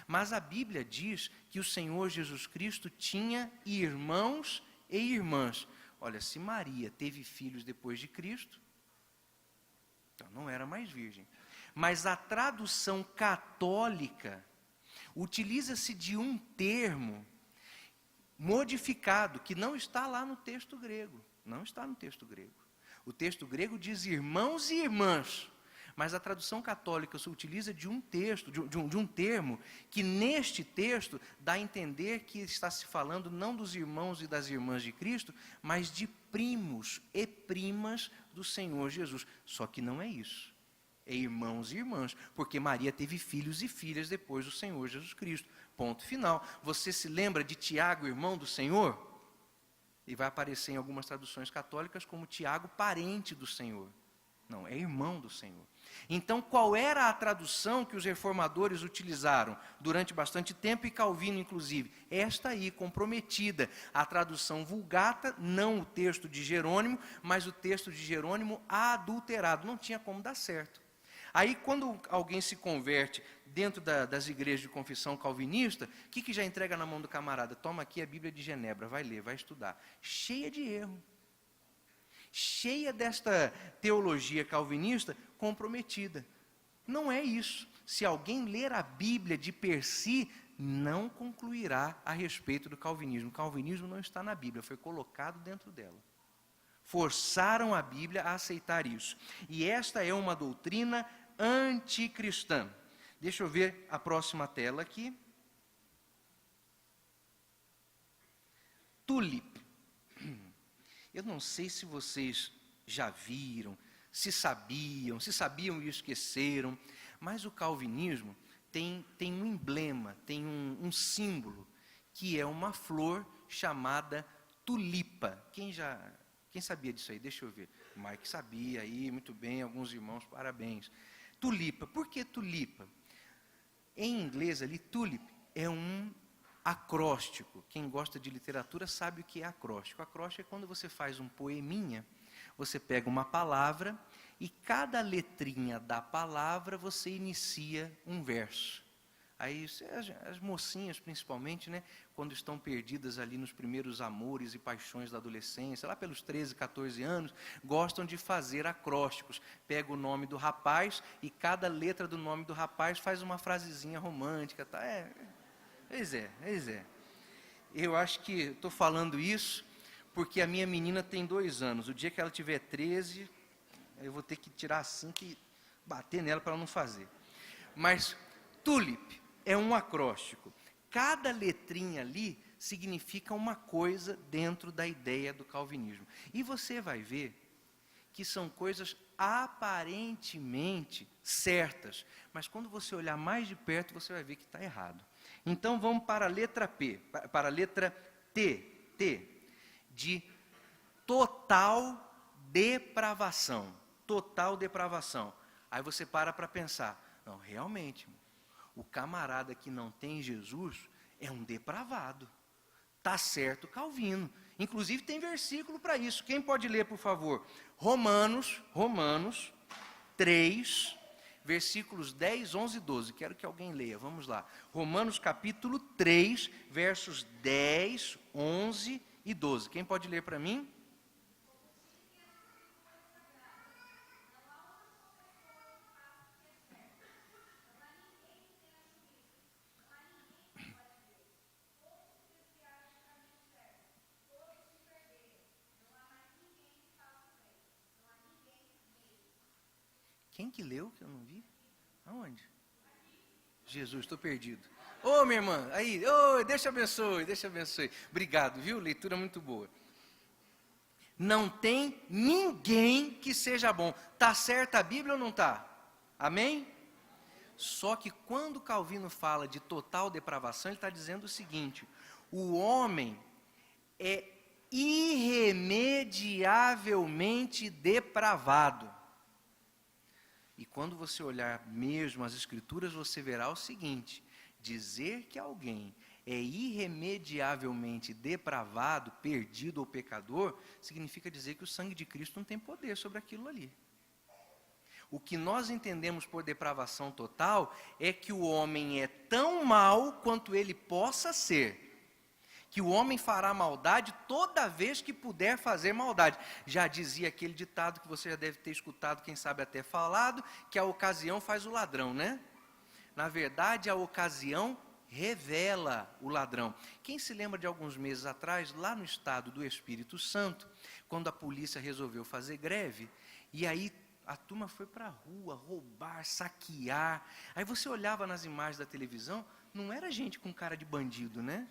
Mas a Bíblia diz que o Senhor Jesus Cristo tinha irmãos e irmãs. Olha, se Maria teve filhos depois de Cristo, então não era mais virgem. Mas a tradução católica utiliza-se de um termo modificado, que não está lá no texto grego. Não está no texto grego. O texto grego diz irmãos e irmãs. Mas a tradução católica se utiliza de um texto, de um termo, que neste texto dá a entender que está se falando não dos irmãos e das irmãs de Cristo, mas de primos e primas do Senhor Jesus. Só que não é isso. É irmãos e irmãs, porque Maria teve filhos e filhas depois do Senhor Jesus Cristo. Ponto final. Você se lembra de Tiago, irmão do Senhor? E vai aparecer em algumas traduções católicas como Tiago, parente do Senhor. Não, é irmão do Senhor. Então, qual era a tradução que os reformadores utilizaram durante bastante tempo, e Calvino, inclusive? Esta aí, comprometida, a tradução Vulgata, não o texto de Jerônimo, mas o texto de Jerônimo adulterado. Não tinha como dar certo. Aí, quando alguém se converte dentro das igrejas de confissão calvinista, o que já entrega na mão do camarada? Toma aqui a Bíblia de Genebra, vai ler, vai estudar. Cheia de erro. Cheia desta teologia calvinista comprometida. Não é isso. Se alguém ler a Bíblia de per si, não concluirá a respeito do calvinismo. O calvinismo não está na Bíblia, foi colocado dentro dela. Forçaram a Bíblia a aceitar isso. E esta é uma doutrina anticristã. Deixa eu ver a próxima tela aqui. Tulip. Eu não sei se vocês já viram, se sabiam e esqueceram, mas o calvinismo tem um emblema, tem um símbolo, que é uma flor chamada tulipa. Quem sabia disso aí? Deixa eu ver. O Mike sabia aí, muito bem, alguns irmãos, parabéns. Tulipa, por que tulipa? Em inglês ali, tulip é um acróstico. Quem gosta de literatura sabe o que é acróstico. Acróstico é quando você faz um poeminha, você pega uma palavra e cada letrinha da palavra você inicia um verso. Aí as mocinhas principalmente, né, quando estão perdidas ali nos primeiros amores e paixões da adolescência, lá pelos 13, 14 anos, gostam de fazer acrósticos. Pega o nome do rapaz e cada letra do nome do rapaz faz uma frasezinha romântica. Tá? Pois é. Eu acho que estou falando isso porque a minha menina tem 2 anos. O dia que ela tiver 13, eu vou ter que tirar a cinta e bater nela para ela não fazer. Mas tulip é um acróstico. Cada letrinha ali significa uma coisa dentro da ideia do calvinismo. E você vai ver que são coisas aparentemente certas, mas quando você olhar mais de perto, você vai ver que está errado. Então vamos para a letra P, para a letra T, de total depravação. Total depravação. Aí você para pensar, não, realmente, o camarada que não tem Jesus é um depravado. Está certo, Calvino. Inclusive tem versículo para isso. Quem pode ler, por favor? Romanos 3, versículos 10, 11 e 12. Quero que alguém leia, vamos lá. Romanos capítulo 3, versos 10, 11 e 12. Quem pode ler para mim? Quem que leu que eu não vi? Aonde? Jesus, estou perdido. Ô, minha irmã, aí, Deus abençoe. Obrigado, viu? Leitura muito boa. Não tem ninguém que seja bom. Está certa a Bíblia ou não está? Amém? Só que quando Calvino fala de total depravação, ele está dizendo o seguinte: o homem é irremediavelmente depravado. E quando você olhar mesmo as Escrituras, você verá o seguinte: dizer que alguém é irremediavelmente depravado, perdido ou pecador, significa dizer que o sangue de Cristo não tem poder sobre aquilo ali. O que nós entendemos por depravação total é que o homem é tão mau quanto ele possa ser. Que o homem fará maldade toda vez que puder fazer maldade. Já dizia aquele ditado que você já deve ter escutado, quem sabe até falado, que a ocasião faz o ladrão, né? Na verdade, a ocasião revela o ladrão. Quem se lembra de alguns meses atrás, lá no estado do Espírito Santo, quando a polícia resolveu fazer greve, e aí a turma foi para a rua roubar, saquear. Aí você olhava nas imagens da televisão, não era gente com cara de bandido, né?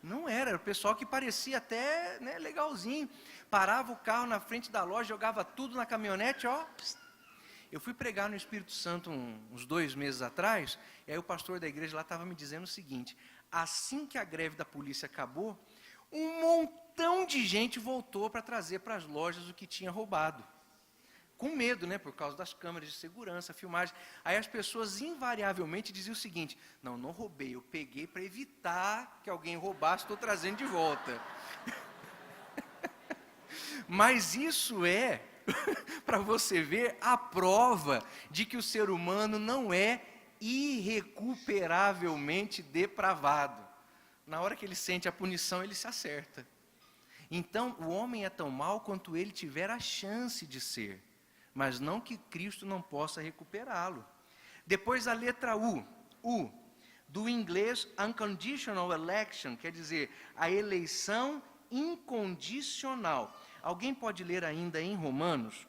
Não era o pessoal que parecia até, né, legalzinho. Parava o carro na frente da loja, jogava tudo na caminhonete, ó. Eu fui pregar no Espírito Santo uns 2 meses atrás, e aí o pastor da igreja lá estava me dizendo o seguinte: assim que a greve da polícia acabou, um montão de gente voltou para trazer para as lojas o que tinha roubado. Com medo, né, por causa das câmeras de segurança, filmagem. Aí as pessoas invariavelmente diziam o seguinte: não roubei, eu peguei para evitar que alguém roubasse, estou trazendo de volta. Mas isso é, para você ver, a prova de que o ser humano não é irrecuperavelmente depravado. Na hora que ele sente a punição, ele se acerta. Então, o homem é tão mau quanto ele tiver a chance de ser, mas não que Cristo não possa recuperá-lo. Depois a letra U, do inglês unconditional election, quer dizer, a eleição incondicional. Alguém pode ler ainda em Romanos,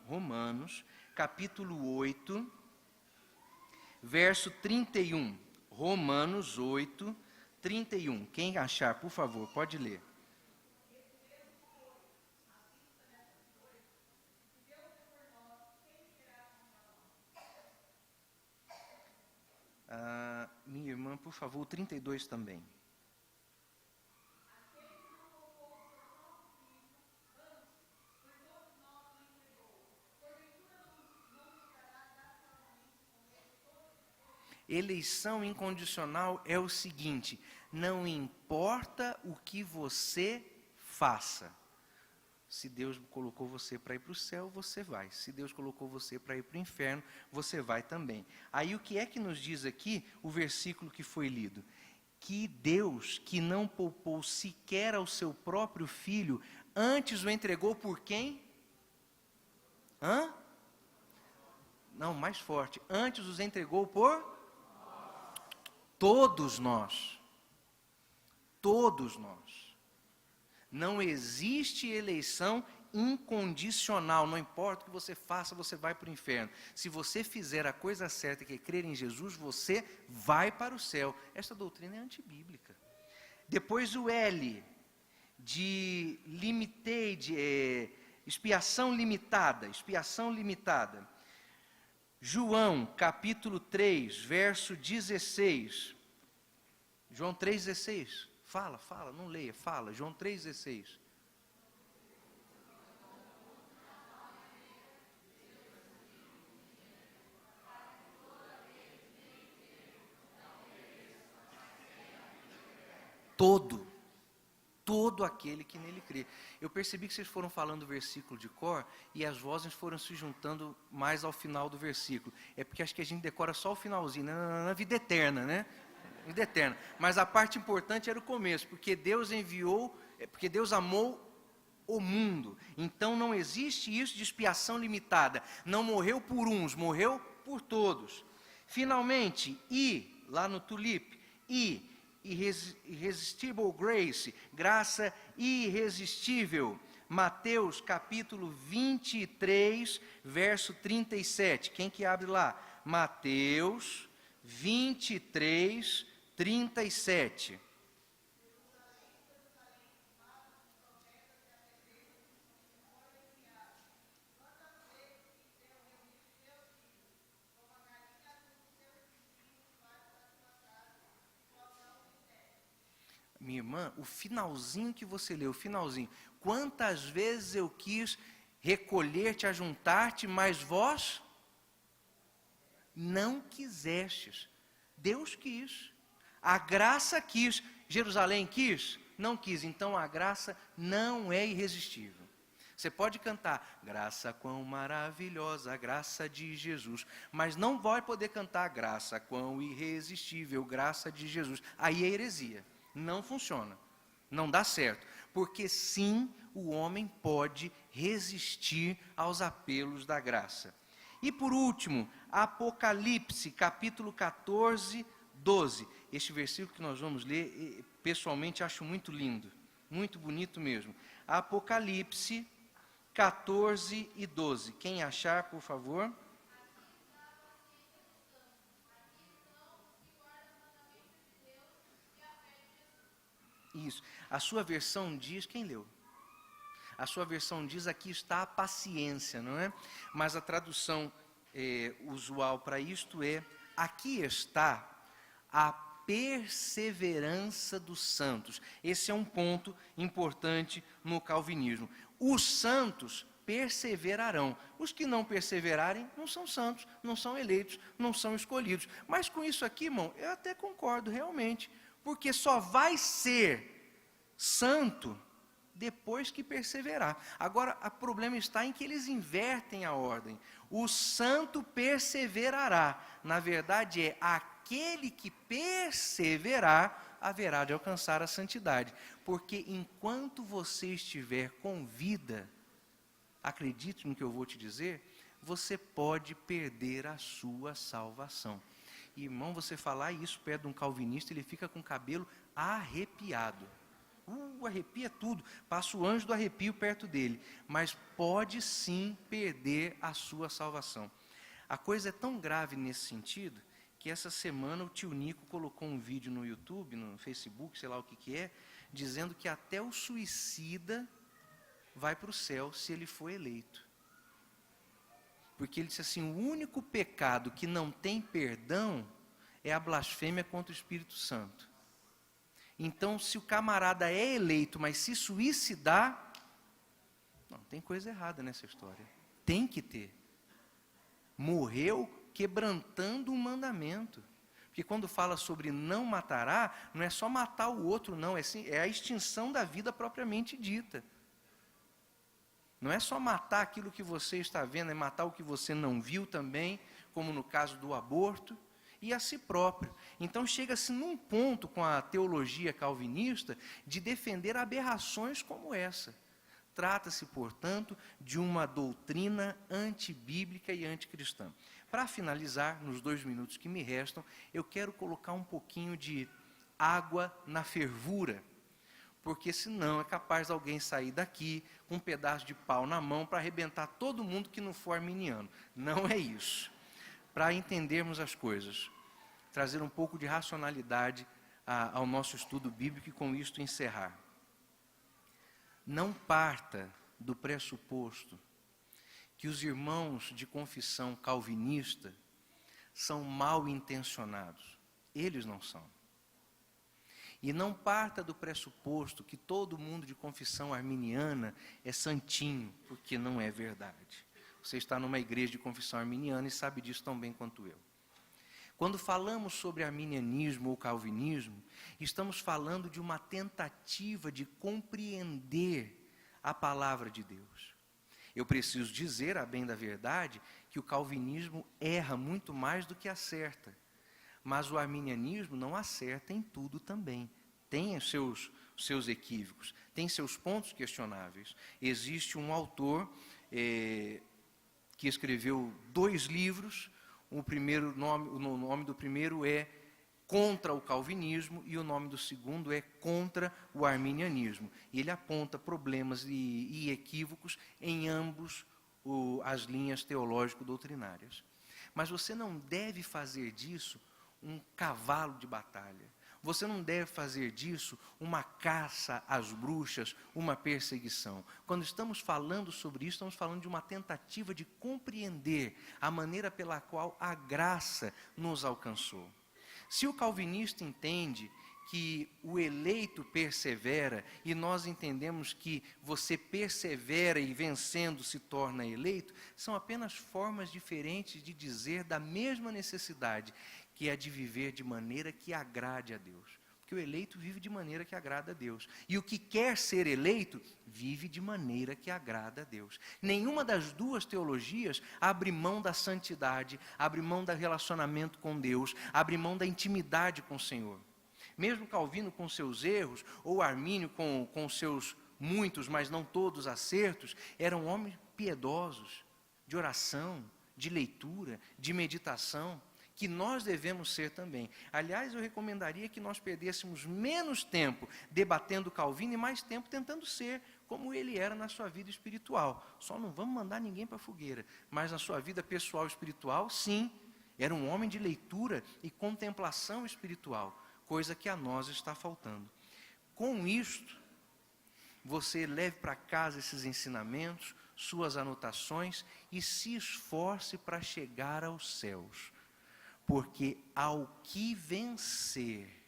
capítulo 8, verso 31. Romanos 8, 31. Quem achar, por favor, pode ler. Minha irmã, por favor, 32 também. Eleição incondicional é o seguinte: não importa o que você faça. Se Deus colocou você para ir para o céu, você vai. Se Deus colocou você para ir para o inferno, você vai também. Aí o que é que nos diz aqui o versículo que foi lido? Que Deus, que não poupou sequer ao seu próprio filho, antes o entregou por quem? Não, mais forte. Antes os entregou por todos nós. Todos nós. Não existe eleição incondicional. Não importa o que você faça, você vai para o inferno. Se você fizer a coisa certa, que é crer em Jesus, você vai para o céu. Esta doutrina é antibíblica. Depois o L, de limited, expiação limitada. Expiação limitada. João, capítulo 3, verso 16. João 3,16. Fala, não leia, fala. João 3,16. Todo aquele que nele crê. Eu percebi que vocês foram falando o versículo de cor e as vozes foram se juntando mais ao final do versículo. É porque acho que a gente decora só o finalzinho, na vida eterna, né? Vida eterna. Mas a parte importante era o começo, porque Deus amou o mundo. Então não existe isso de expiação limitada. Não morreu por uns, morreu por todos. Finalmente, lá no Tulip, irresistible grace, graça irresistível. Mateus capítulo 23, verso 37. Quem que abre lá? Mateus 23, 37. Minha irmã, o finalzinho que você leu, o finalzinho, quantas vezes eu quis recolher-te, ajuntar-te, mas vós não quisestes. Deus quis. A graça quis. Jerusalém quis? Não quis. Então a graça não é irresistível. Você pode cantar, graça quão maravilhosa, a graça de Jesus, mas não vai poder cantar, graça quão irresistível, graça de Jesus. Aí é heresia, não funciona, não dá certo, porque sim, o homem pode resistir aos apelos da graça. E por último, Apocalipse, capítulo 14, 12. Este versículo que nós vamos ler, pessoalmente acho muito lindo, muito bonito mesmo. Apocalipse 14 e 12. Quem achar, por favor. Isso. A sua versão diz, quem leu? A sua versão diz, aqui está a paciência, não é? Mas a tradução usual para isto é, aqui está a perseverança dos santos. Esse é um ponto importante no calvinismo. Os santos perseverarão. Os que não perseverarem não são santos, não são eleitos, não são escolhidos. Mas com isso aqui, irmão, eu até concordo realmente, porque só vai ser santo depois que perseverar. Agora, o problema está em que eles invertem a ordem. O santo perseverará. Na verdade, é aquele que perseverar haverá de alcançar a santidade. Porque enquanto você estiver com vida, acredite no que eu vou te dizer, você pode perder a sua salvação. E, irmão, você falar isso perto de um calvinista, ele fica com o cabelo arrepiado. Arrepia tudo, passa o anjo do arrepio perto dele, mas pode sim perder a sua salvação. A coisa é tão grave nesse sentido, que essa semana o tio Nico colocou um vídeo no YouTube, no Facebook, sei lá o que é, dizendo que até o suicida vai para o céu se ele for eleito. Porque ele disse assim, o único pecado que não tem perdão é a blasfêmia contra o Espírito Santo. Então, se o camarada é eleito, mas se suicidar, não, tem coisa errada nessa história. Tem que ter. Morreu quebrantando um mandamento. Porque quando fala sobre não matará, não é só matar o outro, não, é a extinção da vida propriamente dita. Não é só matar aquilo que você está vendo, é matar o que você não viu também, como no caso do aborto, e a si próprio. Então chega-se num ponto com a teologia calvinista de defender aberrações como essa. Trata-se, portanto, de uma doutrina antibíblica e anticristã. Para finalizar, nos 2 minutos que me restam, eu quero colocar um pouquinho de água na fervura, porque senão é capaz de alguém sair daqui com um pedaço de pau na mão para arrebentar todo mundo que não for arminiano. Não é isso. Para entendermos as coisas, trazer um pouco de racionalidade ao nosso estudo bíblico e com isto encerrar. Não parta do pressuposto que os irmãos de confissão calvinista são mal intencionados. Eles não são. E não parta do pressuposto que todo mundo de confissão arminiana é santinho, porque não é verdade. Você está numa igreja de confissão arminiana e sabe disso tão bem quanto eu. Quando falamos sobre arminianismo ou calvinismo, estamos falando de uma tentativa de compreender a palavra de Deus. Eu preciso dizer, a bem da verdade, que o calvinismo erra muito mais do que acerta. Mas o arminianismo não acerta em tudo também. Tem os seus equívocos, tem seus pontos questionáveis. Existe um autor que escreveu 2 livros, o nome do primeiro é Contra o Calvinismo e o nome do segundo é Contra o Arminianismo. E ele aponta problemas e equívocos em ambos as linhas teológico-doutrinárias. Mas você não deve fazer disso um cavalo de batalha. Você não deve fazer disso uma caça às bruxas, uma perseguição. Quando estamos falando sobre isso, estamos falando de uma tentativa de compreender a maneira pela qual a graça nos alcançou. Se o calvinista entende que o eleito persevera, e nós entendemos que você persevera e vencendo se torna eleito, são apenas formas diferentes de dizer da mesma necessidade, que é de viver de maneira que agrade a Deus. Porque o eleito vive de maneira que agrada a Deus. E o que quer ser eleito, vive de maneira que agrada a Deus. Nenhuma das duas teologias abre mão da santidade, abre mão do relacionamento com Deus, abre mão da intimidade com o Senhor. Mesmo Calvino com seus erros, ou Armínio com seus muitos, mas não todos acertos, eram homens piedosos, de oração, de leitura, de meditação, que nós devemos ser também. Aliás, eu recomendaria que nós perdêssemos menos tempo debatendo Calvino e mais tempo tentando ser como ele era na sua vida espiritual. Só não vamos mandar ninguém para a fogueira, mas na sua vida pessoal espiritual, sim, era um homem de leitura e contemplação espiritual, coisa que a nós está faltando. Com isto, você leve para casa esses ensinamentos, suas anotações e se esforce para chegar aos céus. Porque ao que vencer,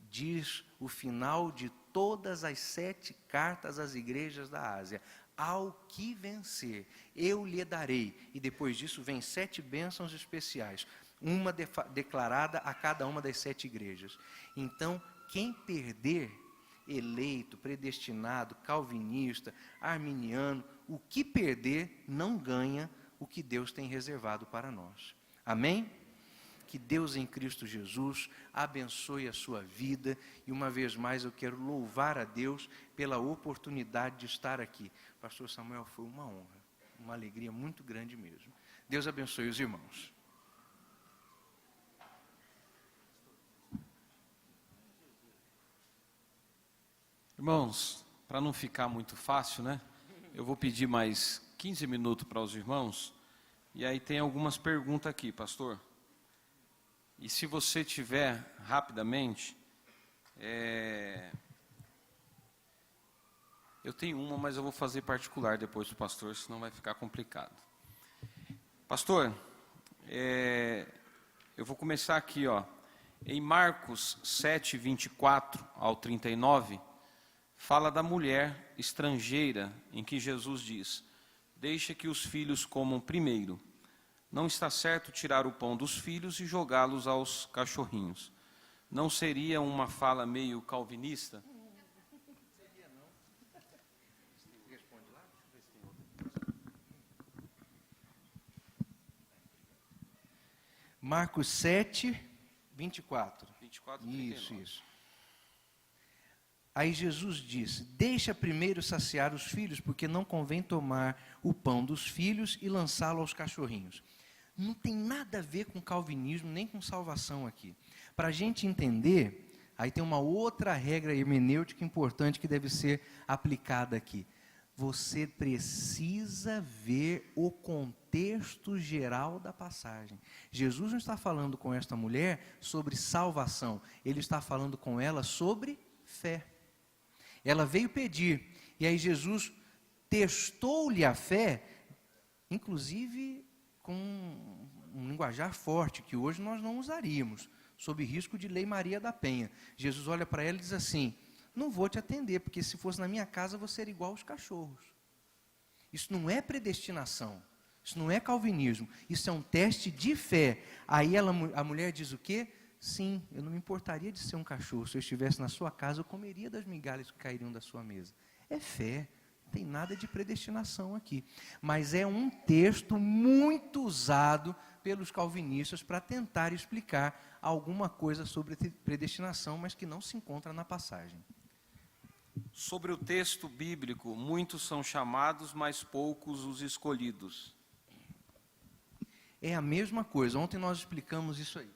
diz o final de todas as 7 cartas às igrejas da Ásia, ao que vencer, eu lhe darei. E depois disso vem 7 bênçãos especiais, uma declarada a cada uma das 7 igrejas. Então, quem perder, eleito, predestinado, calvinista, arminiano, o que perder não ganha o que Deus tem reservado para nós. Amém? Que Deus em Cristo Jesus abençoe a sua vida. E uma vez mais eu quero louvar a Deus pela oportunidade de estar aqui. Pastor Samuel, foi uma honra, uma alegria muito grande mesmo. Deus abençoe os irmãos. Irmãos, para não ficar muito fácil, né? Eu vou pedir mais 15 minutos para os irmãos. E aí tem algumas perguntas aqui, pastor. E se você tiver, rapidamente, eu tenho uma, mas eu vou fazer particular depois do pastor, senão vai ficar complicado. Pastor, eu vou começar aqui, ó. Em Marcos 7, 24 ao 39, fala da mulher estrangeira, em que Jesus diz: deixa que os filhos comam primeiro. Não está certo tirar o pão dos filhos e jogá-los aos cachorrinhos. Não seria uma fala meio calvinista? Marcos 7, 24. 24, 39. Isso. Aí Jesus disse: deixa primeiro saciar os filhos, porque não convém tomar o pão dos filhos e lançá-lo aos cachorrinhos. Não tem nada a ver com calvinismo, nem com salvação aqui. Para a gente entender, aí tem uma outra regra hermenêutica importante que deve ser aplicada aqui. Você precisa ver o contexto geral da passagem. Jesus não está falando com esta mulher sobre salvação, ele está falando com ela sobre fé. Ela veio pedir, e aí Jesus testou-lhe a fé, inclusive com um linguajar forte, que hoje nós não usaríamos, sob risco de Lei Maria da Penha. Jesus olha para ela e diz assim: não vou te atender, porque se fosse na minha casa você era igual aos cachorros. Isso não é predestinação, isso não é calvinismo, isso é um teste de fé. Aí a mulher diz o quê? Sim, eu não me importaria de ser um cachorro. Se eu estivesse na sua casa, eu comeria das migalhas que cairiam da sua mesa. É fé, não tem nada de predestinação aqui. Mas é um texto muito usado pelos calvinistas para tentar explicar alguma coisa sobre predestinação, mas que não se encontra na passagem. Sobre o texto bíblico, muitos são chamados, mas poucos os escolhidos. É a mesma coisa, ontem nós explicamos isso aí.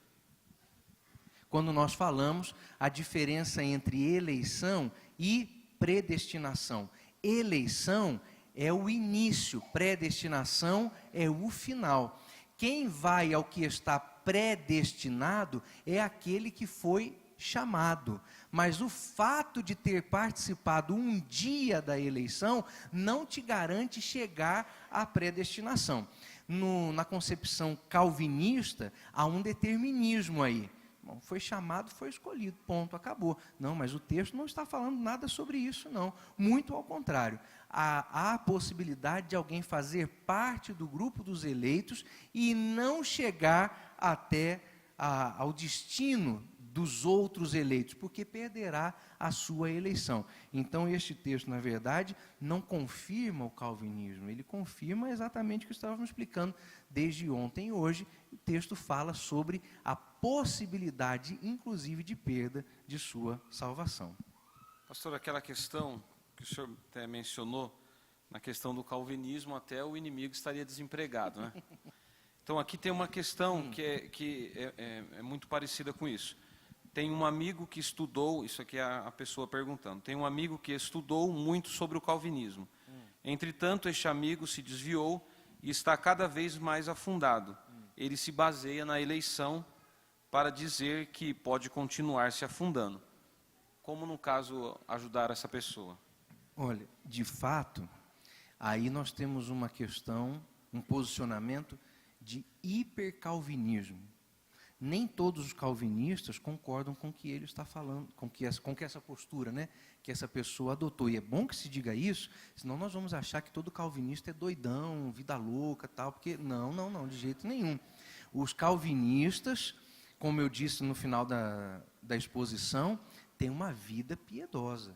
Quando nós falamos a diferença entre eleição e predestinação. Eleição é o início, predestinação é o final. Quem vai ao que está predestinado é aquele que foi chamado. Mas o fato de ter participado um dia da eleição não te garante chegar à predestinação. Na concepção calvinista, há um determinismo aí. Bom, foi chamado, foi escolhido, ponto, acabou. Não, mas o texto não está falando nada sobre isso, não. Muito ao contrário. Há a possibilidade de alguém fazer parte do grupo dos eleitos e não chegar até ao destino dos outros eleitos, porque perderá a sua eleição. Então, este texto, na verdade, não confirma o calvinismo, ele confirma exatamente o que estávamos explicando desde ontem e hoje. O texto fala sobre a possibilidade, inclusive, de perda de sua salvação. Pastor, aquela questão que o senhor até mencionou, na questão do calvinismo, até o inimigo estaria desempregado, né? Então, aqui tem uma questão que é muito parecida com isso. Tem um amigo que estudou, isso aqui é a pessoa perguntando, tem um amigo que estudou muito sobre o calvinismo. Entretanto, este amigo se desviou e está cada vez mais afundado. Ele se baseia na eleição para dizer que pode continuar se afundando. Como, no caso, ajudar essa pessoa? Olha, de fato, aí nós temos uma questão, um posicionamento de hipercalvinismo. Nem todos os calvinistas concordam com o que ele está falando, com que essa postura, né, que essa pessoa adotou. E é bom que se diga isso, senão nós vamos achar que todo calvinista é doidão, vida louca, tal, porque não, de jeito nenhum. Os calvinistas, como eu disse no final da exposição, têm uma vida piedosa.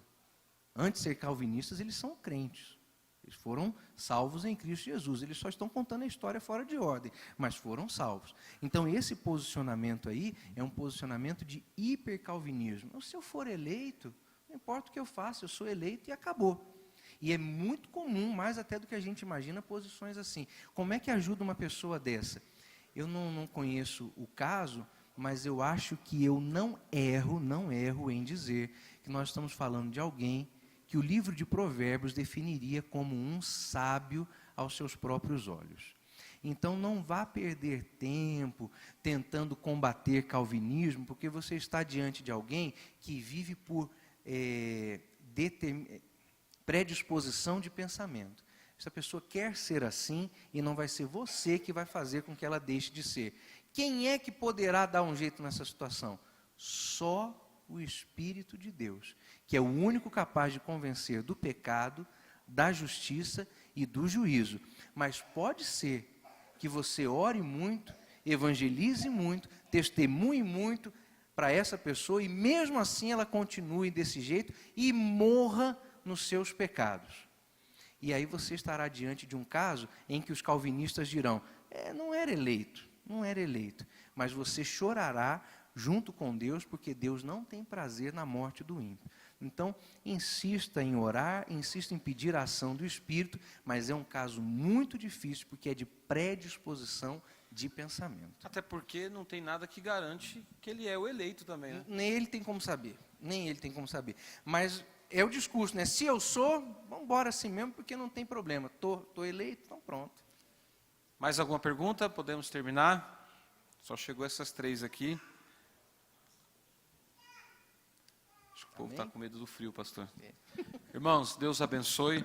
Antes de ser calvinistas, eles são crentes. Eles foram salvos em Cristo Jesus. Eles só estão contando a história fora de ordem, mas foram salvos. Então, esse posicionamento aí é um posicionamento de hipercalvinismo. Se eu for eleito, não importa o que eu faça, eu sou eleito e acabou. E é muito comum, mais até do que a gente imagina, posições assim. Como é que ajuda uma pessoa dessa? Eu não conheço o caso, mas eu acho que eu não erro em dizer que nós estamos falando de alguém que o livro de Provérbios definiria como um sábio aos seus próprios olhos. Então, não vá perder tempo tentando combater calvinismo, porque você está diante de alguém que vive por predisposição de pensamento. Essa pessoa quer ser assim e não vai ser você que vai fazer com que ela deixe de ser. Quem é que poderá dar um jeito nessa situação? Só o Espírito de Deus, que é o único capaz de convencer do pecado, da justiça e do juízo. Mas pode ser que você ore muito, evangelize muito, testemunhe muito para essa pessoa e mesmo assim ela continue desse jeito e morra nos seus pecados. E aí você estará diante de um caso em que os calvinistas dirão, não era eleito, mas você chorará junto com Deus, porque Deus não tem prazer na morte do ímpio. Então, insista em orar, insista em pedir a ação do Espírito, mas é um caso muito difícil, porque é de predisposição de pensamento. Até porque não tem nada que garante que ele é o eleito também, né? Nem ele tem como saber, Mas é o discurso, né? Se eu sou, vamos embora assim mesmo, porque não tem problema. Estou eleito, então pronto. Mais alguma pergunta? Podemos terminar? Só chegou essas 3 aqui. Acho que o povo está com medo do frio, pastor. Irmãos, Deus abençoe.